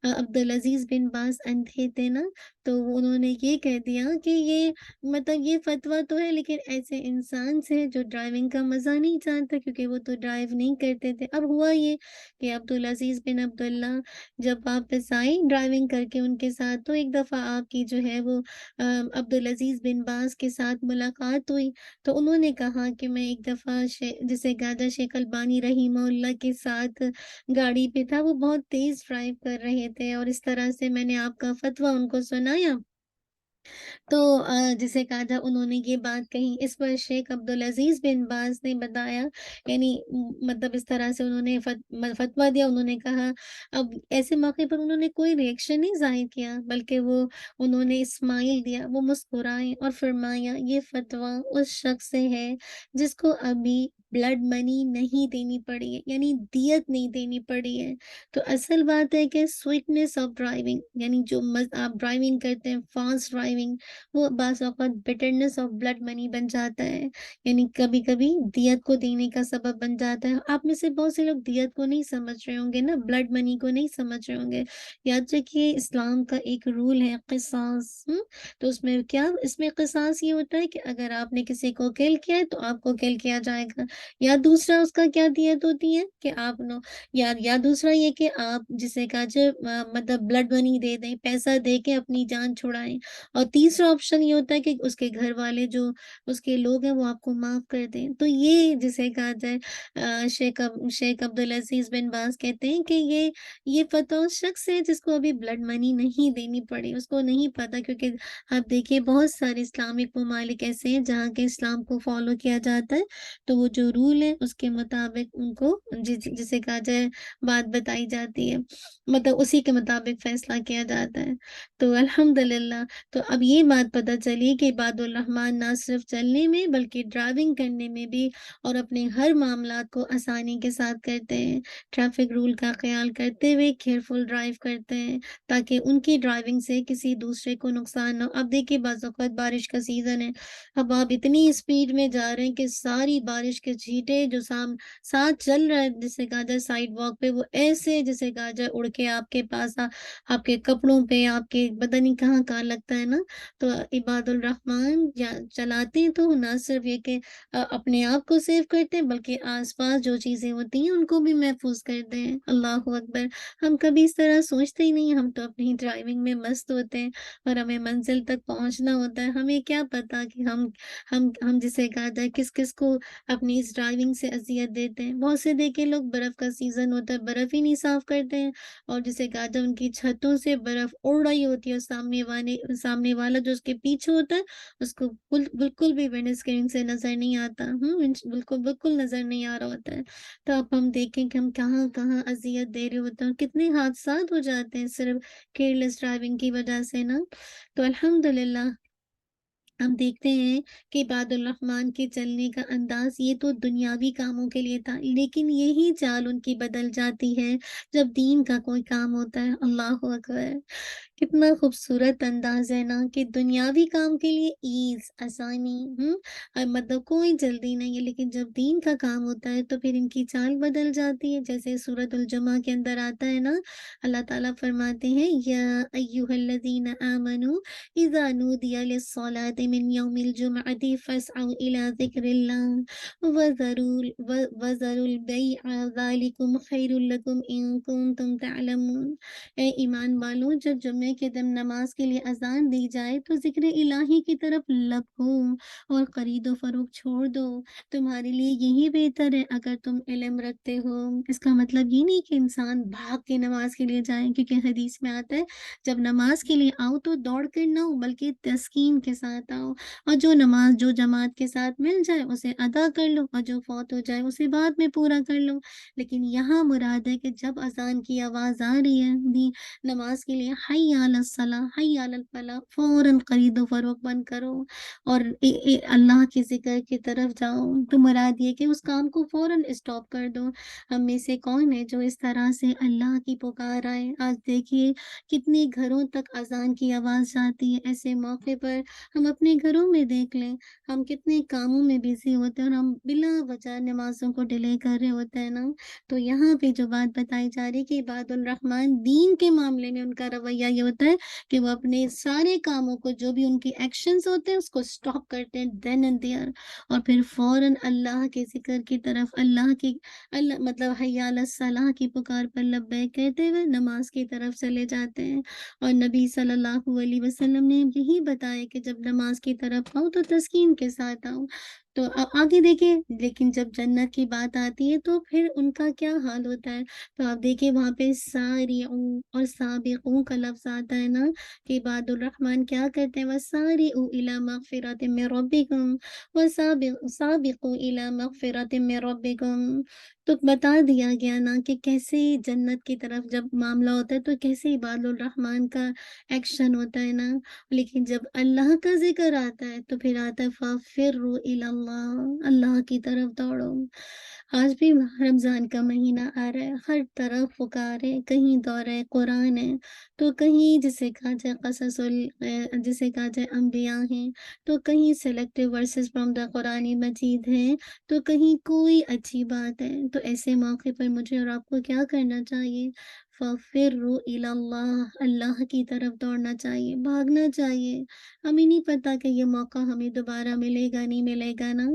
عبدالعزیز بن باز اندھے تھے نا، تو انہوں نے یہ کہہ دیا کہ یہ مطلب یہ فتویٰ تو ہے لیکن ایسے انسان سے جو ڈرائیونگ کا مزہ نہیں جانتا، کیونکہ وہ تو ڈرائیو نہیں کرتے تھے۔ اب ہوا یہ کہ عبدالعزیز بن عبداللہ جب واپس آئے ڈرائیونگ کر کے ان کے ساتھ، تو ایک دفعہ آپ کی جو ہے وہ عبدالعزیز بن باز کے ساتھ ملاقات ہوئی، تو انہوں نے کہا کہ میں ایک دفعہ جسے گاجا شیخ البانی رحمہ اللہ کے ساتھ گاڑی پہ تھا، وہ بہت تیز ڈرائیو کر رہے تھے اور اس طرح سے میں نے آپ کا فتویٰ ان کو سنایا۔ تو جسے کہا تھا انہوں نے یہ بات کہی، اس پر شیخ عبدالعزیز بن باز نے بتایا، یعنی مطلب اس طرح سے انہوں نے فتویٰ دیا۔ انہوں نے کہا، اب ایسے موقع پر انہوں نے کوئی ریئیکشن نہیں ظاہر کیا، بلکہ انہوں نے اسمائل دیا، وہ مسکرائے اور فرمایا، یہ فتویٰ اس شخص سے ہے جس کو ابھی بلڈ منی نہیں دینی پڑی ہے، یعنی دیت نہیں دینی پڑی ہے۔ تو اصل بات ہے کہ سویٹنس آف ڈرائیونگ، یعنی جو آپ ڈرائیونگ کرتے ہیں، فاسٹ ڈرائیونگ، وہ بعض اوقات بٹرنس آف بلڈ منی بن جاتا ہے، یعنی کبھی کبھی دیت کو دینے کا سبب بن جاتا ہے۔ آپ میں سے بہت سے لوگ دیت کو نہیں سمجھ رہے ہوں گے نا، بلڈ منی کو نہیں سمجھ رہے ہوں گے۔ یاد رکھیے، اسلام کا ایک رول ہے قصاص، تو اس میں قصاص یہ ہوتا ہے کہ اگر آپ نے کسی کو کل کیا ہے تو آپ کو کل کیا جائے گا، یا دوسرا اس کا کیا دیت ہوتی ہے کہ آپ نو، یا دوسرا یہ کہ آپ جسے کہا جائے مطلب بلڈ منی دے دیں، پیسہ دے کے اپنی جان چھڑائیں، اور تیسرا آپشن یہ ہوتا ہے کہ اس کے گھر والے جو اس کے لوگ ہیں وہ آپ کو معاف کر دیں۔ تو یہ جسے کہا جائے شیخ عبدالعزیز بن باز کہتے ہیں کہ یہ فتویٰ اس شخص ہے جس کو ابھی بلڈ منی نہیں دینی پڑی، اس کو نہیں پتا، کیونکہ آپ دیکھیے بہت سارے اسلامک ممالک ایسے ہیں جہاں کے اسلام کو فالو کیا جاتا ہے، تو وہ جو رول ہے اس کے مطابق ان کو جسے کہا جائے بات بتائی جاتی ہے، مطلب اسی کے مطابق فیصلہ کیا جاتا ہے۔ تو الحمدللہ، تو اب یہ بات پتہ چلی کہ عباد الرحمن نہ صرف چلنے میں بلکہ ڈرائیونگ کرنے میں بھی اور اپنے ہر معاملات کو آسانی کے ساتھ کرتے ہیں، ٹریفک رول کا خیال کرتے ہوئے کیئرفل ڈرائیو کرتے ہیں تاکہ ان کی ڈرائیونگ سے کسی دوسرے کو نقصان نہ ہو۔ اب دیکھیے بعض اوقات بارش کا سیزن ہے، اب آپ اتنی اسپیڈ میں جا رہے ہیں کہ ساری بارش کے چھینٹے جو ساتھ چل رہا ہے جسے کہا جائے سائڈ واک پہ، وہ ایسے جسے کہا جائے اڑ کے آپ کے پاس آپ کے کپڑوں پہ، آپ کے پتہ نہیں کہاں کہاں لگتا ہے نا۔ تو عباد الرحمن چلاتے ہیں تو نہ صرف یہ کہ اپنے آپ کو سیو کرتے ہیں بلکہ آس پاس جو چیزیں ہوتی ہیں ان کو بھی محفوظ کرتے ہیں۔ اللہ اکبر، ہم کبھی اس طرح سوچتے ہی نہیں، ہم تو اپنی ڈرائیونگ میں مست ہوتے ہیں اور ہمیں منزل تک پہنچنا ہوتا ہے، ہمیں کیا پتا کہ ہم جسے کہا جائے کس کس کو اپنی اس ڈرائیونگ سے اذیت دیتے ہیں۔ بہت سے دیکھے لوگ برف کا سیزن ہوتا ہے، برف ہی نہیں صاف کرتے ہیں، اور جسے کہا جائے ان کی چھتوں سے برف اڑ رہی ہوتی ہے، اور سامنے والا جو اس کے پیچھے ہوتا ہے اس کو بالکل بھی ونڈ اسکرین سے نظر نہیں آتا، بالکل نظر نہیں آ رہا ہوتا ہے۔ تو اب ہم دیکھیں کہ ہم کہاں کہاں اذیت دے رہے ہوتے ہیں، کتنے حادثات ہو جاتے ہیں صرف کیئرلیس ڈرائیونگ کی وجہ سے نا۔ تو الحمدللہ ہم دیکھتے ہیں کہ عباد الرحمن کے چلنے کا انداز یہ تو دنیاوی کاموں کے لیے تھا، لیکن یہی چال ان کی بدل جاتی ہے جب دین کا کوئی کام ہوتا ہے۔ اللہ اکبر، کتنا خوبصورت انداز ہے نا کہ دنیاوی کام کے لیے ایز، آسانی، مطلب کوئی جلدی نہیں ہے، لیکن جب دین کا کام ہوتا ہے تو پھر ان کی چال بدل جاتی ہے۔ جیسے سورۃ الجمعہ کے اندر آتا ہے نا، اللہ تعالیٰ فرماتے ہیں، یا ایھا الذین آمنوا اذا نودی للصلاۃ من یوم الجمعۃ فاسعوا الی ذکر اللہ وذروا البیع ذلکم خیر لکم ان کنتم تعلمون۔ اے ایمان والوں، جب جمعے کے دن نماز کے لیے اذان دی جائے تو ذکر الہی کی طرف لپکو اور خرید و فروخت چھوڑ دو، تمہارے لیے یہی بہتر ہے اگر تم علم رکھتے ہو۔ اس کا مطلب یہ نہیں کہ انسان بھاگ کے نماز کے لیے جائیں، کیونکہ حدیث میں آتا ہے جب نماز کے لیے آؤ تو دوڑ کر نہ ہو بلکہ تسکین کے ساتھ जाओ, और जो नमाज़ जो जमात के साथ मिल जाए उसे अदा कर लो, और जो फ़ौत हो जाए उसे बाद में पूरा कर लो। लेकिन यहाँ मुराद है कि जब अज़ान की आवाज़ आ रही है भी नमाज़ के लिए, हय्या अलस सलाह, हय्या अलल फलाह, फ़ौरन खरीदो फ़रोख्त बंद करो और अल्लाह के ज़िक्र की तरफ जाओ। तो मुराद ये कि उस काम को फ़ौरन स्टॉप कर दो। हम में से कौन है जो इस तरह से अल्लाह की पुकार आए? आज देखिए कितने घरों तक अज़ान की आवाज़ जाती है। ऐसे मौके पर हम अपने घरों में देख लें, हम कितने कामों में बिज़ी होते हैं और हम बिला वजह नमाज़ों को डिले कर रहे होते हैं ना। तो यहाँ पे जो बात बताई जा रही है कि इबादुर रहमान दीन के मामले में उनका रवैया ये होता है कि वो अपने सारे कामों को, जो भी उनके एक्शंस होते हैं उसको स्टॉप करते हैं देन एंड देयर, और फिर फ़ौरन अल्लाह के ज़िक्र की तरफ, अल्लाह की अल्लाह मतलब हय्या अलस सलाह की पुकार पर लब्बैक कहते हुए नमाज़ की तरफ चले जाते हैं। और नबी सल्लल्लाहु अलैहि वसल्लम ने यही बताया कि जब नमाज़ की तरफ आओ तो तस्कीन के साथ आओ। तो आगे देखिए, लेकिन जब जन्नत की बात आती है तो फिर उनका क्या हाल होता है? तो आप देखिए वहाँ पे सारिऊँ और साबिक़ूं का लफ्ज़ आता है ना, कि इबादुर रहमान क्या करते हैं, वसारिऊ इला मग़फ़िरतिम मिन रब्बिकुम साबिक़ू इला मग़फ़िरतिम मिन रब्बिकुम। तो बता दिया गया ना कि कैसे जन्नत की तरफ जब मामला होता है तो कैसे इबादुर रहमान का एक्शन होता है ना। लेकिन जब अल्लाह का ज़िक्र आता है तो फिर आता है फ़फ़िर्रु इलल्लाह, अल्लाह की तरफ दौड़ो। आज भी रमज़ान का महीना आ रहा है, हर तरफ पुकार है, कहीं दौरे कुरान है, तो कहीं जिसे कहा जाए जिसे कहा जाए अम्बिया हैं, तो कहीं सेलेक्टिव वर्सेस फ्रॉम द कुरानी मजीद हैं, तो कहीं कोई अच्छी बात है। तो ऐसे मौके पर मुझे और आपको क्या करना चाहिए? फ़फ़िर्रु इलल्लाह, अल्लाह की तरफ दौड़ना चाहिए, भागना चाहिए। हमें नहीं पता कि ये मौका हमें दोबारा मिलेगा, नहीं मिलेगा ना।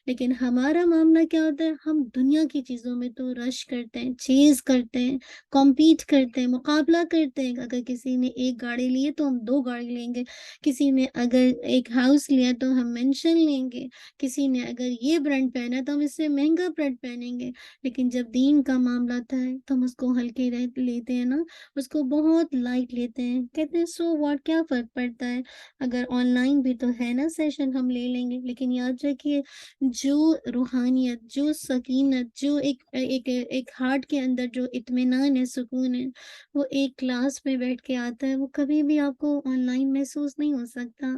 लेकिन हमारा मामला क्या होता है, हम दुनिया की चीज़ों में तो रश करते हैं, चेज़ करते हैं, कॉम्पीट करते हैं, मुकाबला करते हैं। अगर किसी ने 1 गाड़ी ली है तो हम 2 गाड़ी लेंगे, किसी ने अगर एक हाउस लिया तो हम मेंशन लेंगे, किसी ने अगर ये ब्रांड पहना है तो हम इससे महँगा ब्रांड पहनेंगे। लेकिन जब दीन का मामला आता है तो हम उसको हल्के लेते हैं ना, उसको बहुत लाइट लेते हैं। कहते हैं सो व्हाट, क्या फ़र्क पड़ता है? अगर ऑनलाइन भी तो है ना सेशन, हम ले लेंगे। लेकिन याद रखिए, जो रूहानियत, जो सकीनत, जो एक एक हार्ट के अंदर जो इत्मीनान है, सुकून है, वो एक क्लास में बैठ के आता है, वो कभी भी आपको ऑनलाइन महसूस नहीं हो सकता।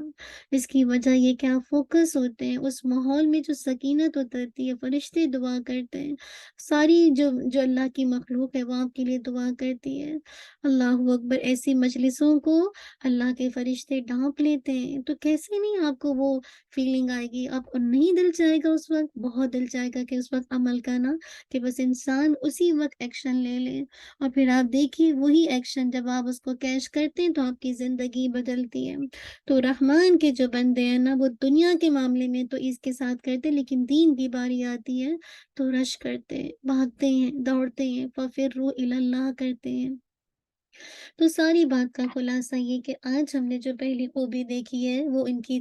इसकी वजह ये कि आप फ़ोकस होते हैं, उस माहौल में जो सकीनत उतरती है, फ़रिश्ते दुआ करते हैं, सारी जो जो अल्लाह की मखलूक है, वो आपके लिए दुआ करती है। अल्लाहू अकबर! ऐसी मजलिसों को अल्लाह के फ़रिश्ते ढाँप लेते हैं, तो कैसे नहीं आपको वो फीलिंग आएगी, आपको नहीं दिल चाहेगा उस वक़्त, बहुत दिल चाहेगा कि उस वक़्त अमल का ना, कि बस इंसान उसी वक़्त एक्शन ले ले। और फिर आप देखिए वही एक्शन जब आप उसको कैच करते हैं तो आपकी ज़िंदगी बदलती है। तो रहमान के जो बंदे हैं ना, वो दुनिया के मामले में तो इसके साथ करते हैं, लेकिन दीन की बारी आती है तो रश करते हैं, भागते हैं, दौड़ते हैं, फ़फ़िर्रु इलल्लाह करते हैं। तो सारी बात का खुलासा ये कि आज हमने जो पहली खूबी देखी है वो उनकी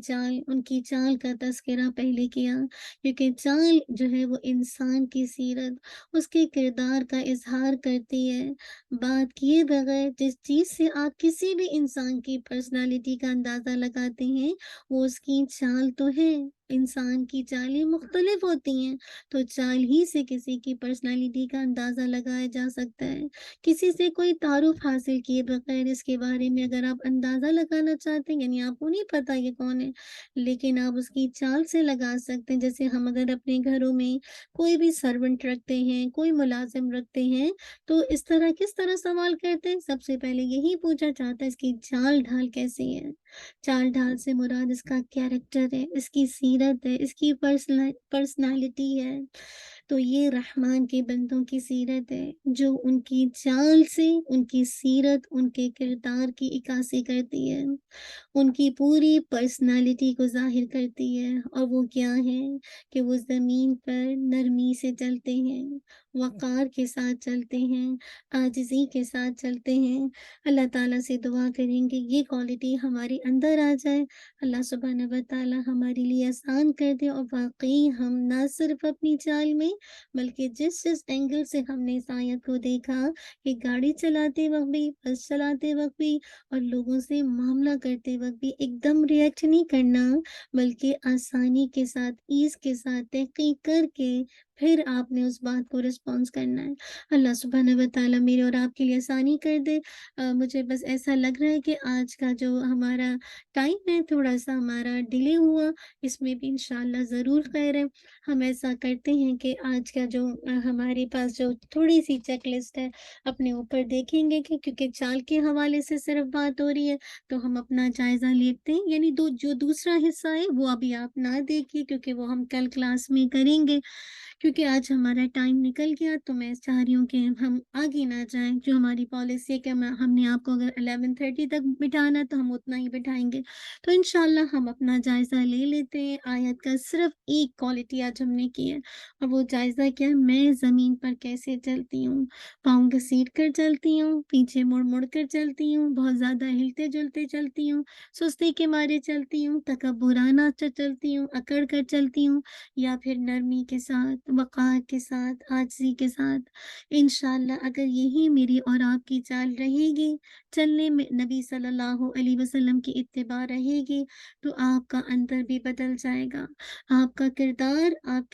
चाल का तज़किरा पहले किया, क्योंकि चाल जो है वो इंसान की सीरत, उसके किरदार का इज़हार करती है। बात किए बगैर जिस चीज़ से आप किसी भी इंसान की पर्सनैलिटी का अंदाज़ा लगाते हैं, वो उसकी चाल तो है। इंसान की चालें मुख्तलिफ होती हैं, तो चाल ही से किसी की पर्सनैलिटी का अंदाज़ा लगाया जा सकता है। किसी से कोई तारुफ हासिल किए बगैर इसके बारे में अगर आप अंदाज़ा लगाना चाहते हैं, यानी आपको नहीं पता ये कौन है, लेकिन आप उसकी चाल से लगा सकते हैं। जैसे हम अगर अपने घरों में कोई भी सर्वेंट रखते हैं, कोई मुलाज़िम रखते हैं, तो इस तरह किस तरह सवाल करते हैं? सबसे पहले यही पूछा जाता है इसकी चाल-ढाल कैसी है? चाल-ढाल से मुराद इसका कैरेक्टर है, इसकी सीरत है, इसकी पर्सनैलिटी है। तो ये रहमान के बंदों की सीरत है, जो उनकी चाल से, उनकी सीरत, उनके किरदार की इक्कासी करती है। उनकी पूरी पर्सनैलिटी को ज़ाहिर करती है, और वो क्या है कि वो ज़मीन पर नरमी से चलते हैं, وقار کے ساتھ چلتے ہیں، عاجزی کے ساتھ چلتے ہیں، اللہ تعالیٰ سے دعا کریں گے یہ کوالٹی ہمارے اندر آ جائے، اللہ سبحانہ و تعالیٰ ہمارے لیے آسان کر دے، اور واقعی ہم نہ صرف اپنی چال میں بلکہ جس جس اینگل سے ہم نے اس آیت کو دیکھا کہ گاڑی چلاتے وقت بھی، بس چلاتے وقت بھی، اور لوگوں سے معاملہ کرتے وقت بھی ایک دم ریئیکٹ نہیں کرنا، بلکہ آسانی کے ساتھ، ایز کے ساتھ تحقیق کر کے پھر آپ نے اس بات کو رسپانس کرنا ہے۔ اللہ سبحانہ و تعالیٰ میرے اور آپ کے لیے آسانی کر دے۔ مجھے بس ایسا لگ رہا ہے کہ آج کا جو ہمارا ٹائم ہے تھوڑا سا ہمارا ڈیلے ہوا، اس میں بھی انشاءاللہ ضرور خیر ہے۔ ہم ایسا کرتے ہیں کہ آج کا جو ہمارے پاس جو تھوڑی سی چیک لسٹ ہے اپنے اوپر دیکھیں گے، کہ کیونکہ چال کے حوالے سے صرف بات ہو رہی ہے تو ہم اپنا جائزہ لیتے ہیں، یعنی جو دوسرا حصہ ہے وہ ابھی آپ نہ دیکھیے کیونکہ وہ ہم کل کلاس میں کریں گے، کیونکہ آج ہمارا ٹائم نکل گیا تو میں چاہ رہی ہوں کہ ہم آگے نہ جائیں۔ جو ہماری پالیسی ہے کہ ہم نے آپ کو اگر 11:30 تک بٹھانا ہے تو ہم اتنا ہی بٹھائیں گے، تو انشاءاللہ ہم اپنا جائزہ لے لیتے ہیں۔ آیت کا صرف ایک کوالٹی آج ہم نے کی ہے، اور وہ جائزہ کیا ہے؟ میں زمین پر کیسے چلتی ہوں، پاؤں گھسیٹ کر چلتی ہوں، پیچھے مڑ مڑ کر چلتی ہوں، بہت زیادہ ہلتے جلتے چلتی ہوں، سستی کے مارے چلتی ہوں، تکبرانہ چلتی ہوں، اکڑ کر چلتی ہوں، یا پھر نرمی کے ساتھ، وقار کے ساتھ، عاجزی کے ساتھ۔ انشاءاللہ اگر یہی میری اور آپ کی چال رہے گی، چلنے میں نبی صلی اللہ علیہ وسلم کی اتباع رہے گی، تو آپ کا اندر بھی بدل جائے گا، آپ کا کردار آپ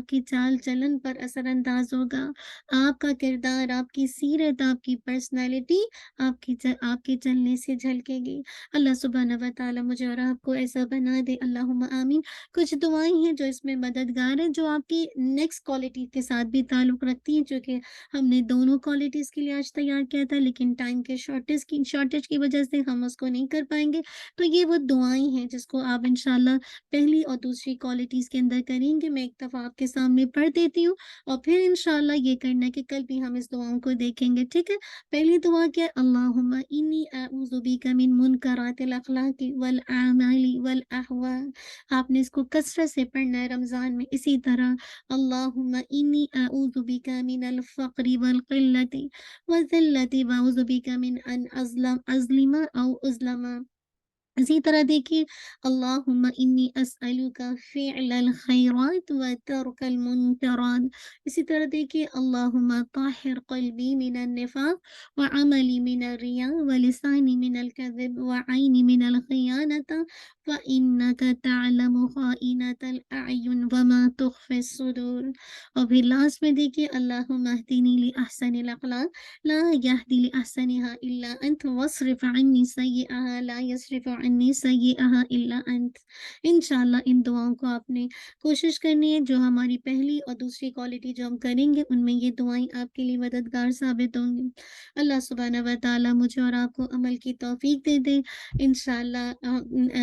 کی چال چلن پر اثر انداز ہوگا، آپ کا کردار، آپ کی سیرت، آپ کی پرسنالٹی آپ کے چلنے سے جھلکے گی۔ اللہ سبحانہ و تعالیٰ مجھے اور آپ کو ایسا بنا دے، اللہم آمین۔ کچھ دعائیں ہیں جو اس میں مددگار ہیں، جو آپ کی نیکسٹ کوالٹی کے ساتھ بھی تعلق رکھتی ہیں، چونکہ ہم نے دونوں کوالٹیز کے لیے آج تیار کیا تھا لیکن ٹائم کے شارٹیج کی وجہ سے ہم اس کو نہیں کر پائیں گے، تو یہ وہ دعائیں ہیں جس کو آپ انشاءاللہ پہلی اور دوسری کوالٹیز کے اندر کریں گے۔ میں ایک دفعہ آپ کے سامنے پڑھ دیتی ہوں، اور پھر انشاءاللہ یہ کرنا ہے کہ کل بھی ہم اس دعاؤں کو دیکھیں گے، ٹھیک ہے؟ پہلی دعا کیا ہے؟ اللہم انی اعوذ بک من منکرات الاخلاق والاعمال والاحوال۔ آپ نے اس کو کثرت سے پڑھنا ہے رمضان میں اسی طرح، اللہم انی اعوذ بک من الفقر والقلت والذلت واعوذ بک من ان اظلم او اظلم۔ اسی طرح دیکھیے، اللہم انی اسألک فعل الخیرات و ترک المنکرات۔ اسی طرح دیکھیے، اللہم طاہر قلبی من النفاق و عملی من الریاء و لسانی من الکذب و عینی من الخیانت فإنک تعلم خائنۃ الأعین وما تخفی الصدور۔ اور پھر لاسٹ میں دیکھیے، اللہم اہدنی لأحسن الاخلاق لا یہدی لأحسنها الا انت واصرف عنی سیئها لا یصرف عنی سیئها الا انت۔ انشاءاللہ ان دعاؤں کو آپ نے کوشش کرنی ہے، جو ہماری پہلی اور دوسری کوالٹی جو ہم کریں گے ان میں یہ دعائیں آپ کے لیے مددگار ثابت ہوں گی۔ اللہ سبحانہ و تعالیٰ مجھے اور آپ کو عمل کی توفیق دے دے۔ انشاءاللہ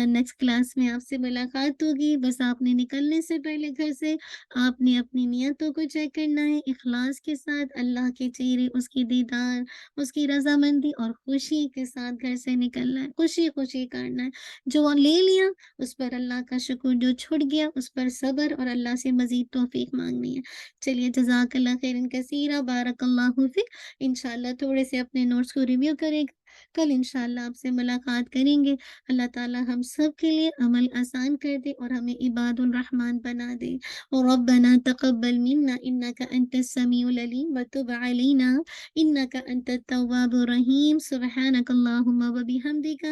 نیکسٹ کلاس میں آپ سے ملاقات ہوگی۔ بس آپ نے نکلنے سے پہلے گھر سے آپ نے اپنی نیتوں کو چیک کرنا ہے، اخلاص کے ساتھ، اللہ کے چہرے، اس کی دیدار، اس کی رضامندی اور خوشی کے ساتھ گھر سے نکلنا ہے، خوشی خوشی کرنا ہے۔ جو لے لیا اس پر اللہ کا شکر، جو چھٹ گیا اس پر صبر، اور اللہ سے مزید توفیق مانگنی ہے۔ چلیے، جزاک اللہ خیرن کثیرہ، بارک اللہ فیک۔ انشاءاللہ تھوڑے سے اپنے نوٹس کو ریویو کرے گا، کل انشاءاللہ آپ سے ملاقات کریں گے۔ اللہ تعالیٰ ہم سب کے لیے عمل آسان کر دے اور ہمیں عباد الرحمن بنا دے۔ ربنا تقبل منا انك انت السميع العليم وتب علينا انك انت التواب الرحيم سبحانك اللهم وبحمدك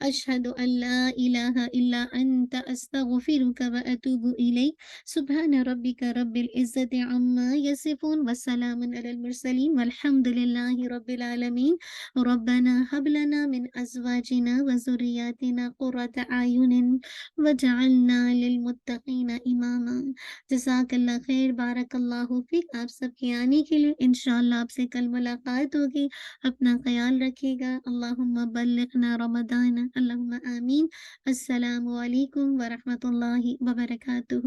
اشهد ان لا اله الا انت استغفرك واتوب اليك سبحان ربك رب العزة عما يصفون وسلام على المرسلين والحمد لله رب العالمين ربنا هب لنا من ازواجنا وذرياتنا قرة اعين وجعلنا للمتقين اماما۔ جزاک اللہ خیر، بارک اللہ فیک۔ آپ سب کے آنے کے لیے انشاءاللہ آپ سے کل ملاقات ہوگی۔ اپنا خیال رکھیے گا۔ اللہم بلغنا رمضان، اللہم آمین۔ السلام علیکم ورحمۃ اللہ وبرکاتہ۔